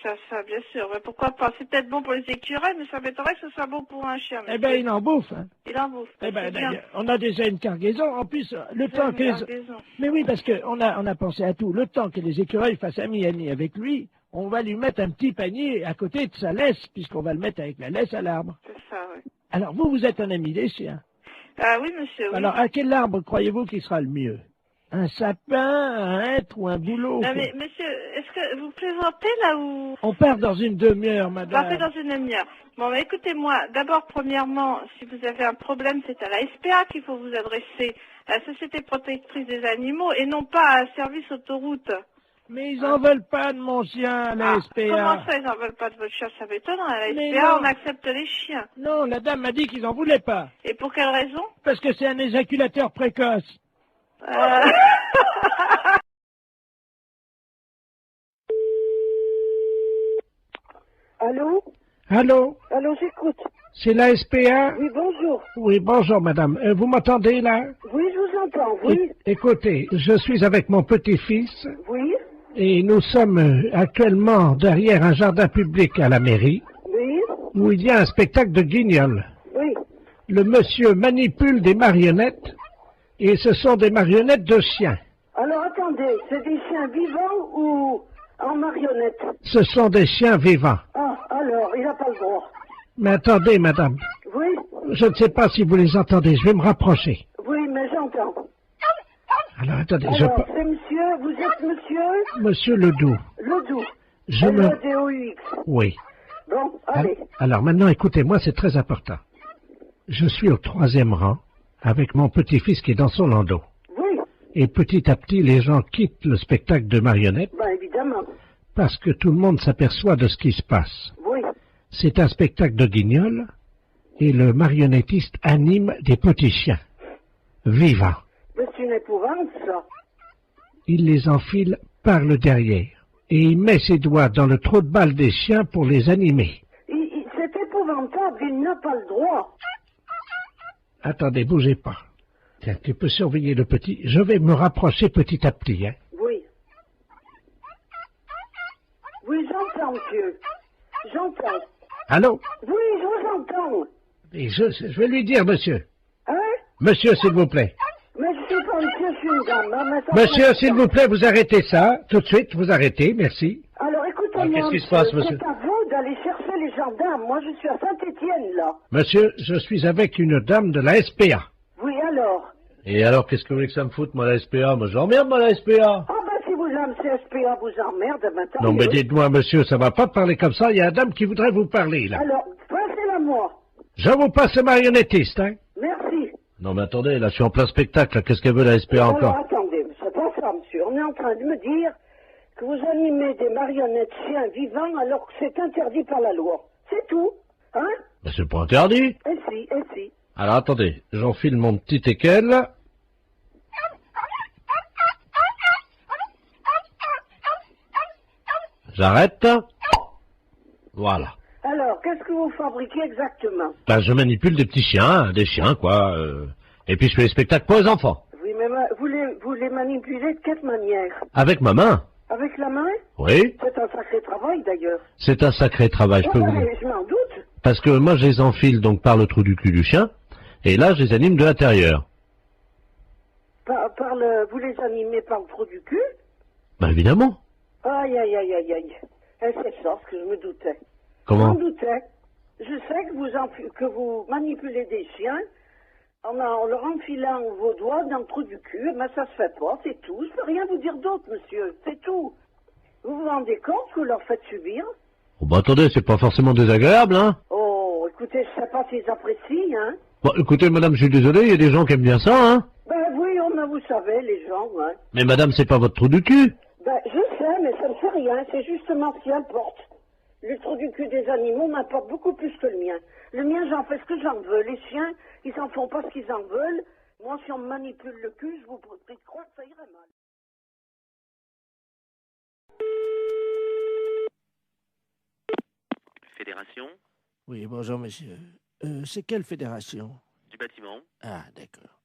ça, bien sûr. Mais pourquoi pas? C'est peut-être bon pour les écureuils, mais ça m'étonnerait que ce soit bon pour un chien. Eh ben, il en bouffe, hein. Il en bouffe. Eh ben, on a déjà une cargaison. En plus, le temps que Mais oui, parce qu'on a pensé à tout. Le temps que les écureuils fassent ami avec lui, on va lui mettre un petit panier à côté de sa laisse, puisqu'on va le mettre avec la laisse à l'arbre. C'est ça, oui. Alors, vous êtes un ami des chiens. Ah oui, monsieur, oui. Alors, à quel arbre croyez-vous qu'il sera le mieux? Un sapin, un hêtre ou un bouleau? Non, mais monsieur, est-ce que vous plaisantez là ou... On part dans une demi-heure, madame. Partez dans une demi-heure. Bon, mais écoutez-moi, d'abord, premièrement, si vous avez un problème, c'est à la SPA qu'il faut vous adresser, à la Société Protectrice des Animaux, et non pas à Service Autoroute. Mais ils en veulent pas de mon chien, à la SPA. Comment ça, ils en veulent pas de votre chien? Ça m'étonne, à la SPA, on accepte les chiens. Non, la dame m'a dit qu'ils en voulaient pas. Et pour quelle raison? Parce que c'est un éjaculateur précoce. Allô? Allô? Allô, j'écoute. C'est la SPA? Oui, bonjour. Oui, bonjour, madame. Vous m'entendez, là? Oui, je vous entends, oui. Écoutez, je suis avec mon petit-fils. Oui. Et nous sommes actuellement derrière un jardin public à la mairie. Oui. Où il y a un spectacle de guignol. Oui. Le monsieur manipule des marionnettes. Et ce sont des marionnettes de chiens. Alors, attendez, c'est des chiens vivants ou en marionnettes? Ce sont des chiens vivants. Ah, alors, il n'a pas le droit. Mais attendez, madame. Oui. Je ne sais pas si vous les entendez. Je vais me rapprocher. Oui, mais j'entends. Alors, attendez. Alors, c'est monsieur, vous êtes monsieur? Monsieur Ledoux. Ledoux. Je L-E-D-O-U-X. Oui. Bon, Allez. Alors maintenant, écoutez-moi, c'est très important. Je suis au 3e rang avec mon petit-fils qui est dans son landau. Oui. Et petit à petit, les gens quittent le spectacle de marionnettes Ben, évidemment. parce que tout le monde s'aperçoit de ce qui se passe. Oui. C'est un spectacle de guignol et le marionnettiste anime des petits chiens vivants. Mais c'est une épouvante, ça. Il les enfile par le derrière et il met ses doigts dans le trou de balle des chiens pour les animer. C'est épouvantable, il n'a pas le droit. Attendez, bougez pas. Tiens, tu peux surveiller le petit. Je vais me rapprocher petit à petit, hein. Oui. Oui, j'entends, monsieur. J'entends. Allô? Oui, je vous entends. Et je vais lui dire, monsieur. Hein? Monsieur, s'il vous plaît. Mais je suis pas monsieur, je suis une dame. Hein, mais ça Monsieur, fait s'il longtemps. vous plaît, vous arrêtez ça. Tout de suite, vous arrêtez, merci. Alors, écoutez-moi, qu'est-ce qui se passe, monsieur? c'est à vous d'aller chercher les gendarmes. Moi, je suis à Saint-Étienne, là. Monsieur, je suis avec une dame de la SPA. Oui, alors? Et alors, qu'est-ce que vous voulez que ça me foute, moi, la SPA? Moi, j'emmerde, moi, la SPA. Ah, ben, si vous aimez CSPA, vous emmerde, maintenant. Non, mais dites-moi, monsieur, ça va pas parler comme ça. Il y a une dame qui voudrait vous parler, là. Alors, passez-la moi. Je vous passe le marionnettiste, hein. Merci. Non, mais attendez, là, je suis en plein spectacle, là. Qu'est-ce qu'elle veut, la SPA, Alors, encore? attendez, c'est pas ça, monsieur. On est en train de me dire que vous animez des marionnettes chiens vivants alors que c'est interdit par la loi. C'est tout, hein? Ben, c'est pas interdit. Et si. Alors, attendez, j'enfile mon petit teckel. J'arrête. Voilà. Alors, qu'est-ce que vous fabriquez exactement? Ben, je manipule des petits chiens, des chiens, quoi. Et puis, je fais les spectacles pour les enfants. Oui, mais vous les manipulez de quelle manière? Avec ma main. Avec la main? Oui. C'est un sacré travail, d'ailleurs. C'est un sacré travail, je peux vous dire. Je m'en doute. Parce que moi, je les enfile donc par le trou du cul du chien. Et là, je les anime de l'intérieur. Vous les animez par le trou du cul? Ben, évidemment. Aïe. Et c'est ça ce que je me doutais. Comment? Je m'en doutais. Je sais que vous manipulez des chiens en leur enfilant vos doigts dans le trou du cul, mais ça se fait pas, c'est tout. Je peux rien vous dire d'autre, monsieur, c'est tout. Vous vous rendez compte que vous leur faites subir? Oh, ben, attendez, c'est pas forcément désagréable, hein. Oh, écoutez, je sais pas s'ils apprécient, hein. Bon, écoutez, madame, je suis désolé, il y a des gens qui aiment bien ça, hein. Ben oui, vous savez, les gens, hein. Mais madame, c'est pas votre trou du cul. Ben, je sais, mais ça ne fait rien, c'est justement ce qui importe. Le trou du cul des animaux m'importe beaucoup plus que le mien. Le mien, j'en fais ce que j'en veux. Les chiens, ils s'en font pas ce qu'ils en veulent. Moi, si on me manipule le cul, je vous prie de croire que ça irait mal. Fédération Oui, bonjour, monsieur. C'est quelle fédération? du bâtiment. Ah, d'accord.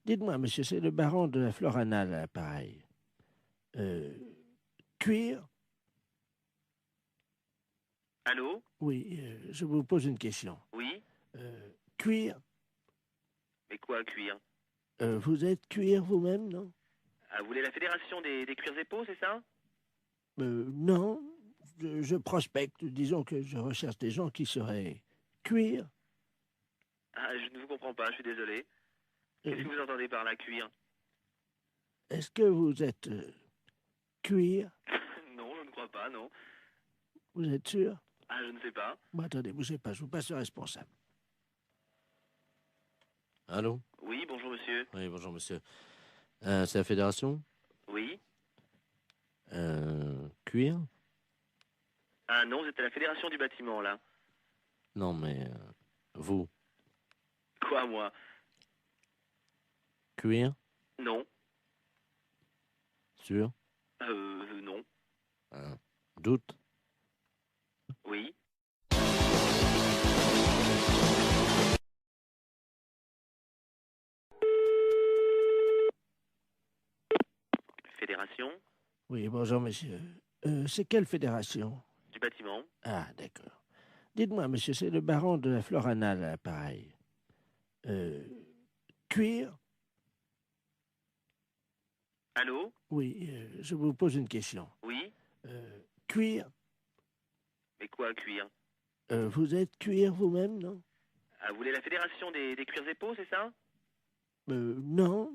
Dites-moi, monsieur, c'est le baron de la Floranale, à l'appareil. Cuir? Allô? Oui, je vous pose une question. Oui? Cuir? Mais quoi, cuir? Vous êtes cuir vous-même, non? Ah, vous voulez la fédération des cuirs et peaux, c'est ça? Non. Je prospecte. Disons que je recherche des gens qui seraient cuir. Ah, je ne vous comprends pas, je suis désolé. Qu'est-ce que vous entendez par là, cuir? Est-ce que vous êtes cuir? Non, je ne crois pas, non. Vous êtes sûr? Ah, je ne sais pas. Bon, attendez, bougez pas, je vous passe le responsable. Allô? Oui, bonjour monsieur. Oui, bonjour monsieur. C'est la fédération? Oui. Cuir? Ah non, vous êtes à la fédération du bâtiment, là. Non, mais vous? Quoi, moi? Cuir? Non. Sûr? Non. Doute? Oui. Fédération Oui, bonjour, monsieur. C'est quelle fédération? du bâtiment. Ah, d'accord. Dites-moi, monsieur, c'est le baron de la Floranale, à l'appareil. Cuir? Allô? Oui, je vous pose une question. Oui. Cuir? Mais quoi, cuir? Vous êtes cuir vous-même, non? Ah, vous voulez la fédération des cuirs et peaux, c'est ça? Non.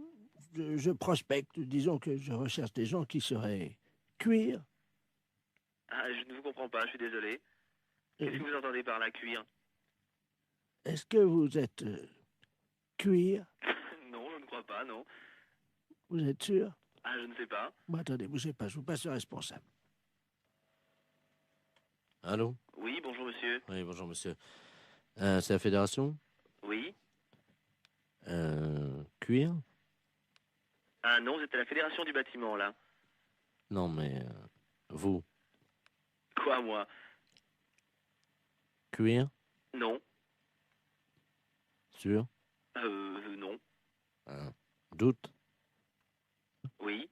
Je prospecte. Disons que je recherche des gens qui seraient cuir. Ah, je ne vous comprends pas, je suis désolé. Qu'est-ce que vous entendez par la cuir? Est-ce que vous êtes cuir? Non, je ne crois pas, non. Vous êtes sûr? Ah, je ne sais pas. Bon, attendez, bougez pas, je vous passe le responsable. Allô? Oui, bonjour monsieur. Oui, bonjour monsieur. C'est la fédération? Oui. Cuir? Ah non, vous êtes à la fédération du bâtiment, là. Non, mais vous? Quoi, moi? Cuir? Non. Sûr? Non. Doute? Oui.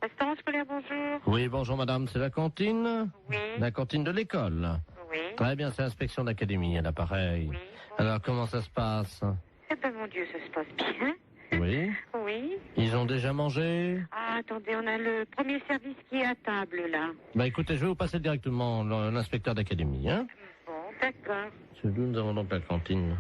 Restaurant scolaire, bonjour. Oui, bonjour madame, c'est la cantine? Oui. La cantine de l'école? Oui. Très bien, c'est l'inspection d'académie, à l'appareil. Oui. Alors, comment ça se passe? Eh ben, mon Dieu, ça se passe bien. Oui. Oui. Ils ont déjà mangé? Ah, attendez, on a le premier service qui est à table, là. Bah écoutez, je vais vous passer directement l'inspecteur d'académie, hein? Bon, d'accord. C'est d'où nous avons donc la cantine?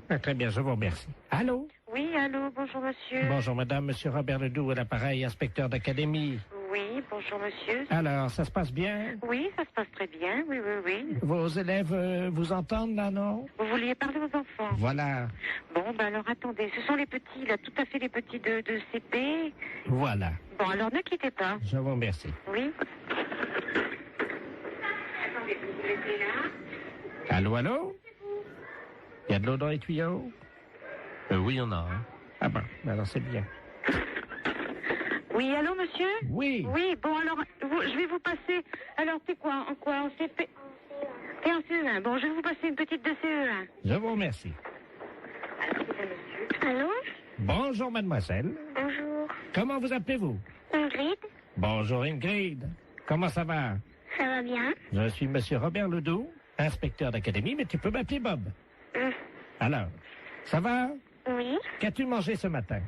Ah, très bien, je vous remercie. Allô? Oui, allô, bonjour, monsieur. Bonjour, madame, monsieur Robert Ledoux à l'appareil, inspecteur d'académie. Oui, bonjour, monsieur. Alors, ça se passe bien? Oui, ça se passe très bien, oui, oui, oui. Vos élèves vous entendent, là, non? Vous vouliez parler aux enfants? Voilà. Bon, ben alors, attendez, ce sont les petits, là, tout à fait les petits de CP. Voilà. Bon, alors, ne quittez pas. Je vous remercie. Oui. Attendez, vous vous laissez là. Allô, allô? Il y a de l'eau dans les tuyaux? Oui, il y en a. Hein. Ah bon, alors c'est bien. Oui, allô, monsieur? Oui. Oui, bon, alors, je vais vous passer... Alors, c'est quoi? En quoi? En CP? Et en CE1. Bon, je vais vous passer une petite de CE1. Je vous remercie. Allô? Bonjour, mademoiselle. Bonjour. Comment vous appelez-vous? Ingrid? Bonjour, Ingrid. Comment ça va? Ça va bien? Je suis monsieur Robert Ledoux, inspecteur d'académie, mais tu peux m'appeler Bob. Alors, ça va? Oui. Qu'as-tu mangé ce matin?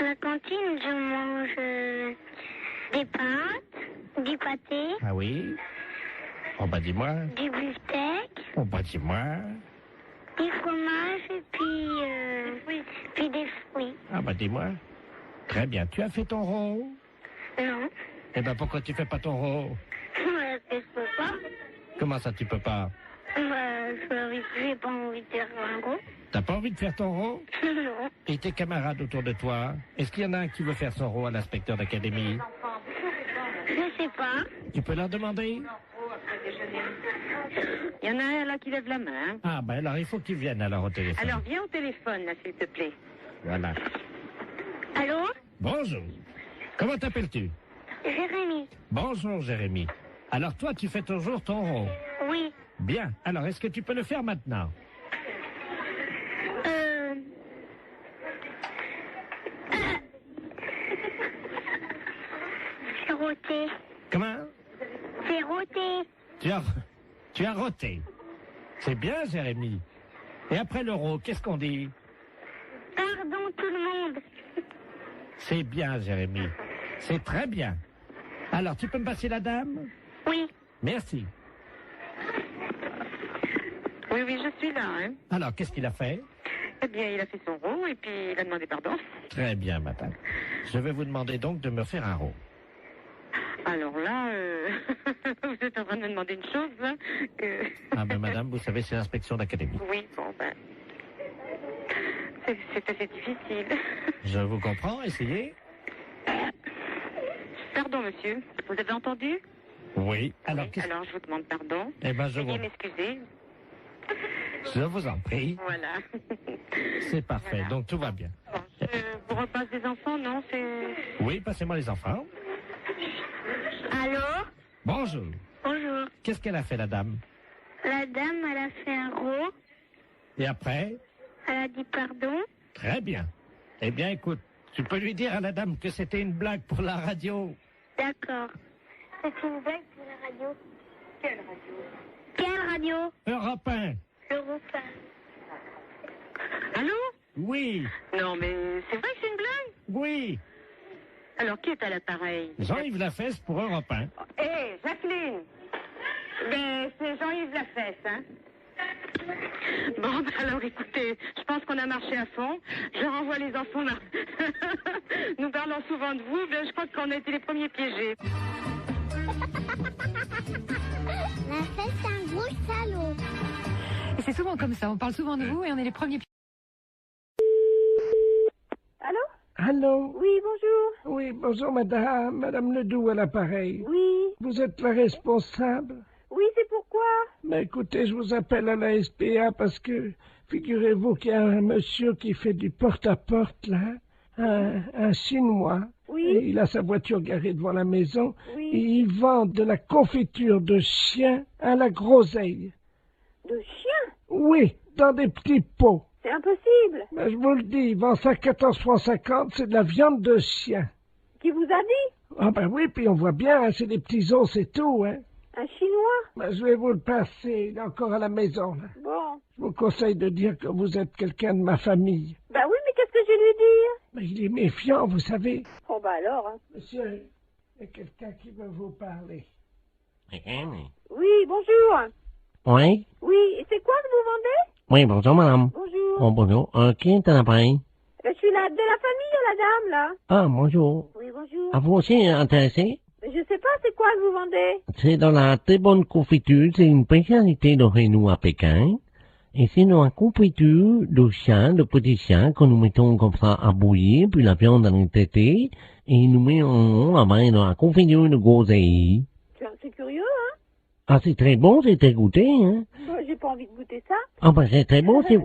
À la cantine, je mange des pâtes, du pâté, Ah oui? Oh bah dis-moi. du beefsteak, Oh bah dis-moi. du fromage et puis des fruits. Ah bah dis-moi. Très bien. Tu as fait ton rôle? Non. Eh ben pourquoi tu fais pas ton rôle? Je peux pas. Comment ça tu peux pas? J'ai pas envie de faire un gros. T'as pas envie de faire ton rôle? Non. Et tes camarades autour de toi? Est-ce qu'il y en a un qui veut faire son rôle à l'inspecteur d'académie? Je sais pas. Tu peux leur demander? Il y en a un là qui lève la main. Ah ben alors il faut qu'ils viennent alors au téléphone. Alors viens au téléphone là, s'il te plaît. Voilà. Allô? Bonjour. Comment t'appelles-tu? Jérémy. Bonjour Jérémy. Alors toi tu fais toujours ton rôle? Oui. Bien. Alors est-ce que tu peux le faire maintenant? C'est roté. Comment? C'est roté. Tu as roté. C'est bien Jérémy. Et après l'euro, qu'est-ce qu'on dit? Pardon tout le monde. C'est bien Jérémy. C'est très bien. Alors tu peux me passer la dame? Oui. Merci. Oui, oui, je suis là. Hein. Alors qu'est-ce qu'il a fait? Eh bien, il a fait son rôle et puis il a demandé pardon. Très bien madame. Je vais vous demander donc de me faire un rôle. Alors là, vous êtes en train de me demander une chose, là, que... Ah ben madame, vous savez, c'est l'inspection d'académie. Oui, bon ben... C'est assez difficile. Je vous comprends, essayez. Pardon, monsieur. Vous avez entendu? Oui. Alors, oui, alors je vous demande pardon. Eh ben, je Veuillez m'excuser. Je vous en prie. Voilà. C'est parfait, voilà. Donc tout va bien. Bon, je vous repasse des enfants, non? Oui, passez-moi les enfants. Allô? Bonjour. Bonjour. Qu'est-ce qu'elle a fait, la dame? La dame, elle a fait un rot. Et après? Elle a dit pardon. Très bien. Eh bien, écoute, tu peux lui dire à la dame que c'était une blague pour la radio. D'accord. C'est une blague pour la radio. Quelle radio? Quelle radio? Europe 1. Europe 1. Allô? Oui. Non, mais c'est vrai que c'est une blague? Oui. Alors, qui est à l'appareil? Jean-Yves Lafesse pour Europe 1. Hé, Jacqueline! Ben, c'est Jean-Yves Lafesse, hein? Bon, bah alors écoutez, je pense qu'on a marché à fond. Je renvoie les enfants là. Nous parlons souvent de vous, mais je crois qu'on a été les premiers piégés. Ma fête, c'est un gros salaud. Et c'est souvent comme ça, on parle souvent de vous et on est les premiers. Allô? Allô? Oui, bonjour. Oui, bonjour madame, madame Ledoux à l'appareil. Oui. Vous êtes la responsable? Oui, c'est pourquoi? Mais écoutez, je vous appelle à la SPA parce que, figurez-vous qu'il y a un monsieur qui fait du porte-à-porte, là, un Chinois. Oui. Et il a sa voiture garée devant la maison. Oui. Et il vend de la confiture de chien à la groseille. De chien? Oui, dans des petits pots. C'est impossible. Ben, je vous le dis, il vend ça à 14,50 francs, c'est de la viande de chien. Qui vous a dit? Ah ben oui, puis on voit bien, hein, c'est des petits os, c'est tout, hein. Un Chinois? Ben, je vais vous le passer, il est encore à la maison, là. Bon. Je vous conseille de dire que vous êtes quelqu'un de ma famille. Ben oui, mais qu'est-ce que je vais lui dire? Mais il est méfiant, vous savez. Oh bah alors, hein. Monsieur, il y a quelqu'un qui veut vous parler. Oui, bonjour. Oui? Oui, et c'est quoi que vous vendez? Oui, bonjour, madame. Bonjour. Oh, bonjour. Qui est à l'appareil? Ben, je suis de la famille, la dame, là. Ah, bonjour. Oui, bonjour. À vous aussi intéressé? Mais je sais pas, c'est quoi que vous vendez? C'est dans la très bonne confiture, c'est une spécialité de chez nous à Pékin. Et c'est dans la confiture de chien, de petits chiens, que nous mettons comme ça à bouillir, puis la viande dans les tétés, et nous mettons dans la confiture de groseille. C'est curieux, hein? Ah, c'est très bon, c'est à goûter, hein? Bon, j'ai pas envie de goûter ça. Ah, ben, c'est très bon, si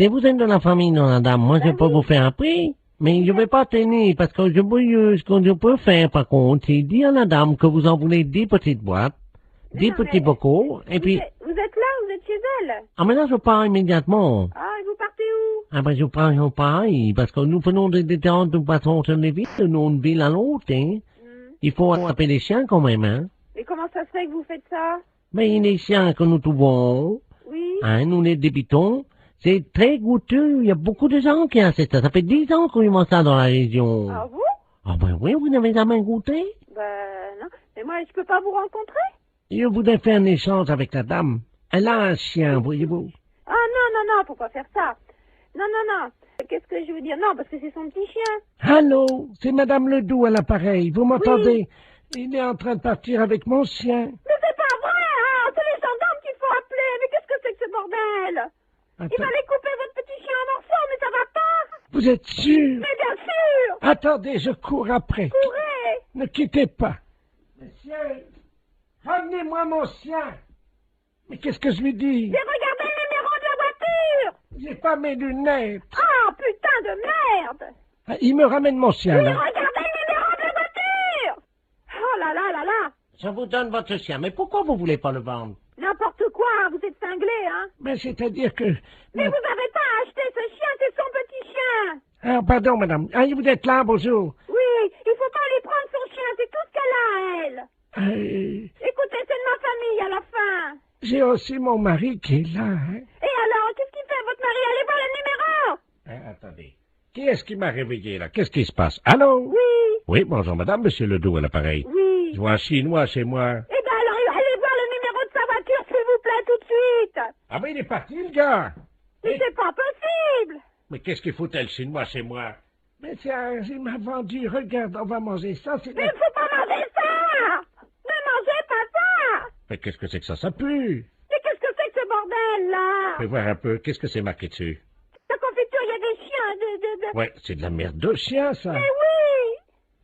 vous êtes de la famille de la dame, moi, je peux vous faire un prix. Mais je vais pas tenir, parce que ce que je peux faire, par contre, c'est dire à la dame que vous en voulez 10 petites boîtes, 10 petits bocaux, et puis... Vous êtes là, vous êtes chez elle? Ah, mais là, je pars immédiatement. Ah, et vous partez où? Ah, ben, je pars pareil, parce que nous faisons des différentes façons sur les villes, de une ville à l'autre, hein. Il faut attraper les chiens quand même, hein. Et comment ça se fait que vous faites ça? Mais les chiens que nous trouvons, oui. Hein, nous les débitons, c'est très goûteux. Il y a beaucoup de gens qui achètent ça. Ça fait 10 ans qu'on y mange ça dans la région. Ah bon? Ah ben oui, vous n'avez jamais goûté? Ben non. Mais moi, je peux pas vous rencontrer? Je voudrais faire un échange avec la dame. Elle a un chien, voyez-vous. Ah non, faut pas faire ça. Non. Qu'est-ce que je veux dire? Non, parce que c'est son petit chien. Allô, c'est madame Ledoux à l'appareil. Vous m'entendez? Oui. Il est en train de partir avec mon chien. Mais c'est pas vrai, hein! C'est les gendarmes qu'il faut appeler. Mais qu'est-ce que c'est que ce bordel? Il fallait couper votre petit chien en morceaux, mais ça va pas! Vous êtes sûr? Mais bien sûr! Attendez, je cours après. Courez! Ne quittez pas. Monsieur, ramenez-moi mon chien. Mais qu'est-ce que je lui dis? J'ai regardé le numéro de la voiture! J'ai pas mes lunettes. Ah, putain de merde! Ah, il me ramène mon chien, Oui, là. regardez le numéro de la voiture! Oh là là! Je vous donne votre chien, mais pourquoi vous voulez pas le vendre? N'importe quoi, vous êtes cinglé, hein? Mais c'est-à-dire que... Mais vous n'avez pas acheté ce chien, c'est son petit chien! Ah, pardon, madame. Ah, vous êtes là, bonjour. Oui, il faut pas lui prendre son chien, c'est tout ce qu'elle a, elle. Écoutez, c'est de ma famille, à la fin. J'ai aussi mon mari qui est là, hein. Et alors, qu'est-ce qu'il fait, votre mari? Allez voir le numéro! Attendez. Qui est-ce qui m'a réveillé, là? Qu'est-ce qui se passe? Allô? Oui. Oui, bonjour, madame, monsieur Ledoux à l'appareil. Oui. Je vois un Chinois chez moi. Eh ben alors, allez voir le numéro de sa voiture, s'il vous plaît, tout de suite. Ah ben, il est parti, le gars. Mais c'est pas possible. Mais qu'est-ce qu'il foutait, le Chinois, chez moi? Mais tiens, il m'a vendu. Regarde, on va manger ça. Mais il faut pas manger ça. Ne mangez pas ça. Mais qu'est-ce que c'est que ça? Ça pue. Mais qu'est-ce que c'est que ce bordel, là? Fais voir un peu. Qu'est-ce que c'est marqué dessus? La confiture, il y a des chiens Ouais, c'est de la merde de chien, ça. Mais oui.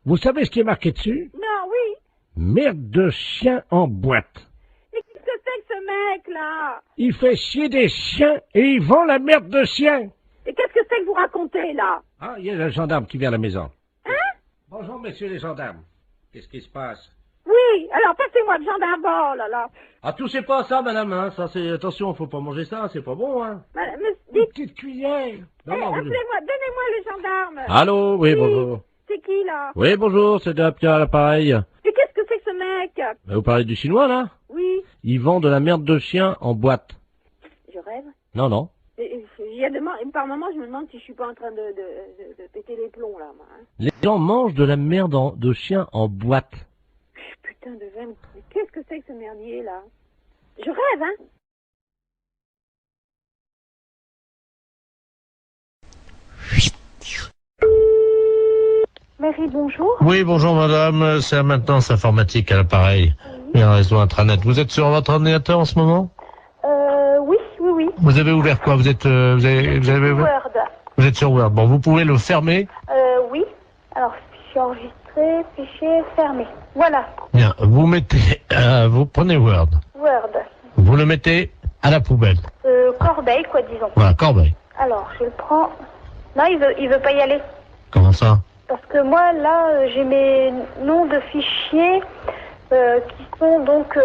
Vous savez ce qui est marqué dessus? Non, oui. Merde de chien en boîte. Mais qu'est-ce que c'est que ce mec-là? Il fait chier des chiens et il vend la merde de chien. Et qu'est-ce que c'est que vous racontez, là? Ah, il y a le gendarme qui vient à la maison. Hein? Bonjour, messieurs les gendarmes. Qu'est-ce qui se passe? Oui, alors passez-moi le gendarme, oh là là. Ah, touchez pas à ça, madame, hein. Ça, c'est... Attention, faut pas manger ça, c'est pas bon, hein. Madame, une petite cuillère. Appelez-moi, donnez-moi le gendarme. Allô, oui, bonjour. C'est qui, là? Oui, bonjour, c'est Pierre à l'appareil. Mais qu'est-ce que c'est que ce mec? Vous parlez du chinois, là? Oui. Il vend de la merde de chien en boîte. Je rêve? Non. Par moment, je me demande si je suis pas en train de péter les plombs, là, moi. Hein. Les gens mangent de la merde de chien en boîte. Putain de veine. Mais qu'est-ce que c'est que ce merdier, là? Je rêve, hein? Mairie, bonjour. Oui, bonjour madame, c'est la maintenance informatique à l'appareil et un réseau intranet. Vous êtes sur votre ordinateur en ce moment? Oui. Vous avez ouvert quoi? Vous êtes vous avez ouvert Word. Vous êtes sur Word. Bon, vous pouvez le fermer. Oui. Alors, fichier enregistré, fichier fermé. Voilà. Bien, vous mettez, vous prenez Word. Word. Vous le mettez à la poubelle. Corbeille, quoi, disons. Voilà, corbeille. Alors, je le prends. Non, il veut pas y aller. Comment ça? Parce que moi, là, j'ai mes noms de fichiers qui sont donc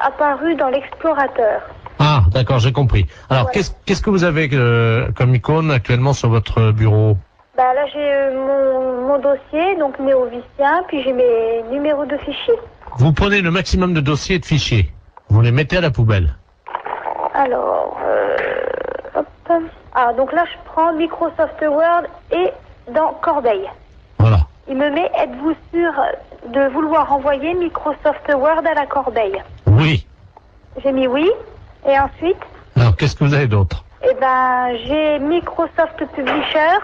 apparus dans l'explorateur. Ah, d'accord, j'ai compris. Alors, Voilà. qu'est-ce que vous avez comme icône actuellement sur votre bureau? Bah là, j'ai mon dossier, donc néovicien, puis j'ai mes numéros de fichiers. Vous prenez le maximum de dossiers et de fichiers. Vous les mettez à la poubelle. Alors, hop. Ah, donc là, je prends Microsoft Word et dans Corbeille. Voilà. Il me met, êtes-vous sûr de vouloir envoyer Microsoft Word à la corbeille? Oui. J'ai mis oui. Et ensuite? Alors, qu'est-ce que vous avez d'autre? Eh ben, j'ai Microsoft Publisher.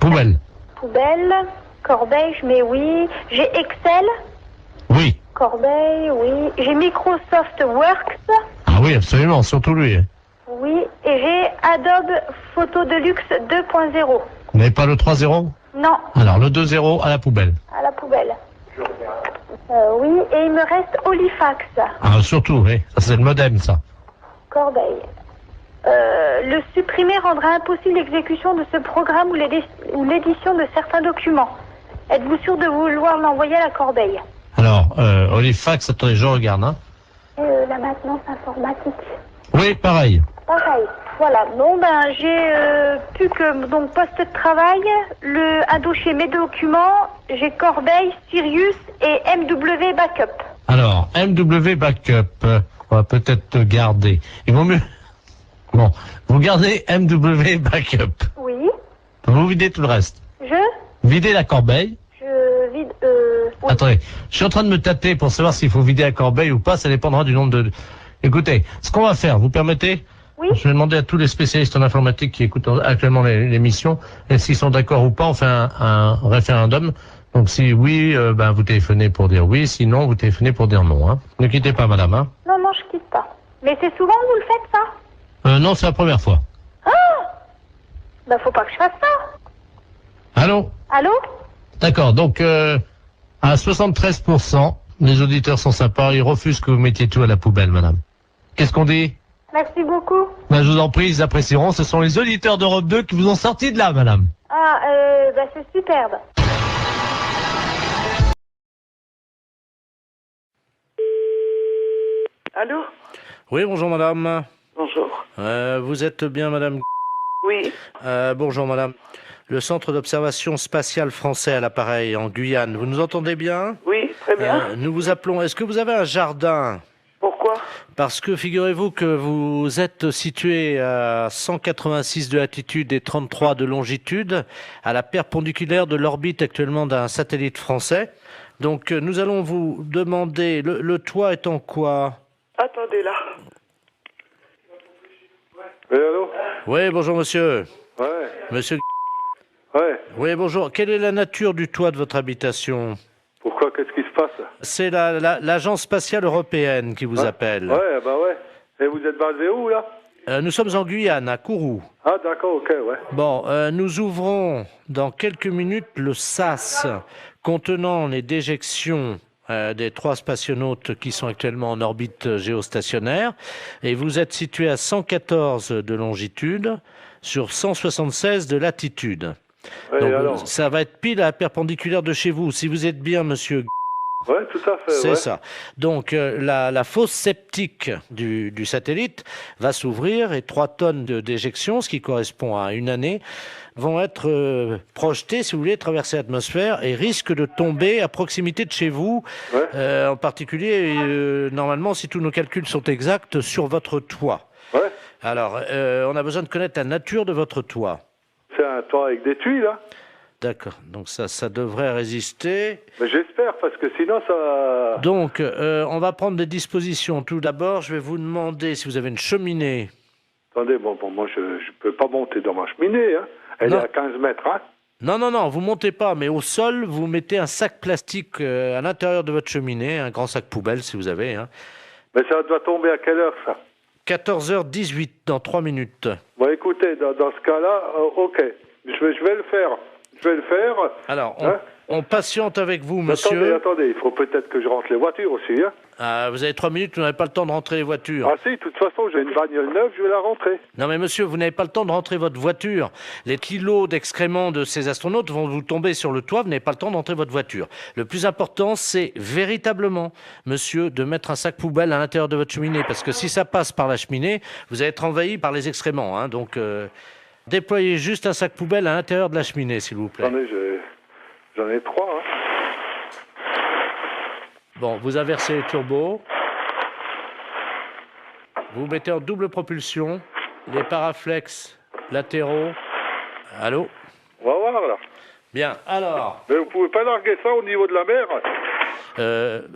Poubelle. Poubelle. Corbeille, je mets oui. J'ai Excel. Oui. Corbeille, oui. J'ai Microsoft Works. Ah oui, absolument, surtout lui. Oui. Et j'ai Adobe Photo Deluxe 2.0. Vous n'avez pas le 3.0? Non, Alors, le 2.0 à la poubelle. à la poubelle. Oui, et il me reste Olifax. Ah, surtout, oui. Ça, c'est le modem, ça. Corbeille. Le supprimer rendra impossible l'exécution de ce programme ou l'édition de certains documents. Êtes-vous sûr de vouloir l'envoyer à la corbeille? Alors, Olifax, attendez, je regarde, hein. La maintenance informatique. Oui, pareil. Pareil. Voilà. Bon, ben, j'ai plus que donc poste de travail, un dossier mes documents, j'ai Corbeille, Sirius et MW Backup. Alors, MW Backup, on va peut-être garder. Il vaut mieux... Bon, vous gardez MW Backup. Oui. Vous videz tout le reste. Videz la corbeille. Je vide... oui. Attendez, je suis en train de me tâter pour savoir s'il faut vider la corbeille ou pas, ça dépendra du nombre de... Écoutez, ce qu'on va faire, vous permettez? Oui. Je vais demander à tous les spécialistes en informatique qui écoutent actuellement l'émission, et s'ils sont d'accord ou pas, on fait un référendum. Donc si oui, ben vous téléphonez pour dire oui, sinon vous téléphonez pour dire non. Hein. Ne quittez pas, madame. Hein. Non, je quitte pas. Mais c'est souvent que vous le faites, ça? Non, c'est la première fois. Ah! Ben, faut pas que je fasse ça. Allô? Allô? D'accord, donc à 73%, les auditeurs sont sympas, ils refusent que vous mettiez tout à la poubelle, madame. Qu'est-ce qu'on dit? Merci beaucoup. Ben, je vous en prie, ils apprécieront. Ce sont les auditeurs d'Europe 2 qui vous ont sorti de là, madame. Ah, ben, c'est superbe. Allô? Oui, bonjour, madame. Bonjour. Vous êtes bien, madame? Oui. Bonjour, madame. Le centre d'observation spatiale français à l'appareil en Guyane. Vous nous entendez bien? Oui, très bien. Nous vous appelons. Est-ce que vous avez un jardin? Pourquoi? Parce que figurez-vous que vous êtes situé à 186 de latitude et 33 de longitude, à la perpendiculaire de l'orbite actuellement d'un satellite français. Donc nous allons vous demander, le toit est en quoi? Attendez là. Oui, allô? Oui, bonjour monsieur. Ouais. Monsieur. Ouais. Oui, bonjour. Quelle est la nature du toit de votre habitation? Pourquoi? Qu'est-ce qui se passe? C'est l'Agence spatiale européenne qui vous appelle. Ouais, bah ouais. Et vous êtes basé où, là? Nous sommes en Guyane, à Kourou. Ah, d'accord, ok, ouais. Bon, nous ouvrons dans quelques minutes le SAS contenant les déjections des 3 spationautes qui sont actuellement en orbite géostationnaire. Et vous êtes situé à 114 de longitude sur 176 de latitude. Ouais, donc alors ça va être pile à la perpendiculaire de chez vous. Si vous êtes bien, monsieur... Ouais, tout à fait, C'est ouais. ça. Donc la fosse septique du satellite va s'ouvrir et 3 tonnes de déjection, ce qui correspond à une année, vont être projetées, si vous voulez, traverser l'atmosphère et risquent de tomber à proximité de chez vous, en particulier, normalement, si tous nos calculs sont exacts, sur votre toit. Ouais. Alors, on a besoin de connaître la nature de votre toit. C'est un toit avec des tuiles, là? D'accord, donc ça devrait résister. Mais j'espère, parce que sinon ça... Donc, on va prendre des dispositions. Tout d'abord, je vais vous demander si vous avez une cheminée. Attendez, bon, moi je peux pas monter dans ma cheminée, hein. Elle Non. est à 15 mètres, hein. Non, vous montez pas, mais au sol, vous mettez un sac plastique à l'intérieur de votre cheminée, un grand sac poubelle si vous avez. Hein. Mais ça doit tomber à quelle heure, ça? 14h18, dans 3 minutes. Bon, écoutez, dans ce cas-là, ok. Je vais le faire. Je vais le faire. Alors, Hein? on patiente avec vous, monsieur. Attendez, il faut peut-être que je rentre les voitures aussi, hein. Vous avez 3 minutes, vous n'avez pas le temps de rentrer les voitures. Ah si, de toute façon, j'ai une bagnole neuve, je vais la rentrer. Non mais monsieur, vous n'avez pas le temps de rentrer votre voiture. Les kilos d'excréments de ces astronautes vont vous tomber sur le toit, vous n'avez pas le temps de rentrer votre voiture. Le plus important, c'est véritablement, monsieur, de mettre un sac poubelle à l'intérieur de votre cheminée, parce que si ça passe par la cheminée, vous allez être envahi par les excréments. Hein, donc, déployez juste un sac poubelle à l'intérieur de la cheminée, s'il vous plaît. Attendez, j'en ai 3, hein. Bon, vous inversez les turbos. Vous mettez en double propulsion les paraflex latéraux. Allô? On va voir, là. Bien, alors... Mais vous pouvez pas larguer ça au niveau de la mer?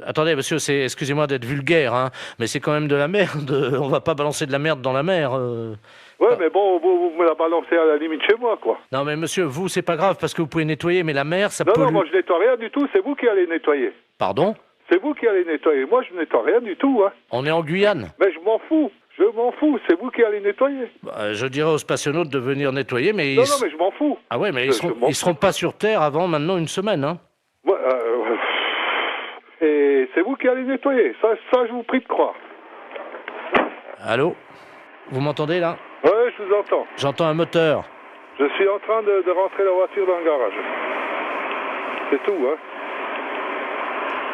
Attendez, monsieur, excusez-moi d'être vulgaire, hein, mais c'est quand même de la merde. On va pas balancer de la merde dans la mer. Ouais, mais bon, vous me la balancez à la limite chez moi, quoi. Non, mais monsieur, vous, c'est pas grave, parce que vous pouvez nettoyer, mais la mer, ça Non, pollue... non, moi je nettoie rien du tout, c'est vous qui allez nettoyer. Pardon? C'est vous qui allez nettoyer, moi je nettoie rien du tout, hein. On est en Guyane. Mais je m'en fous, c'est vous qui allez nettoyer. Je dirais aux spationautes de venir nettoyer, mais... Non, mais je m'en fous. Ah ouais, mais ils seront pas sur Terre avant maintenant une semaine, hein. Ouais, et c'est vous qui allez nettoyer, ça je vous prie de croire. Allô? Vous m'entendez, là? Ouais, je vous entends. J'entends un moteur. Je suis en train de rentrer la voiture dans le garage. C'est tout, hein.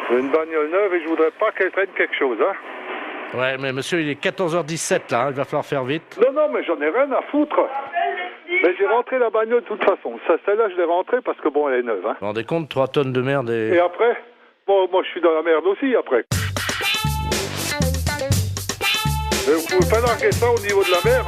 J'ai une bagnole neuve et je voudrais pas qu'elle traîne quelque chose, hein. Ouais, mais monsieur, il est 14h17, là, hein, il va falloir faire vite. Non, mais j'en ai rien à foutre. Mais j'ai rentré la bagnole de toute façon. Celle-là, je l'ai rentrée parce que, bon, elle est neuve, hein. Vous vous rendez compte, 3 tonnes de merde et... Et après? Bon, moi, je suis dans la merde aussi, après. Mais vous pouvez pas larguer ça au niveau de la mer?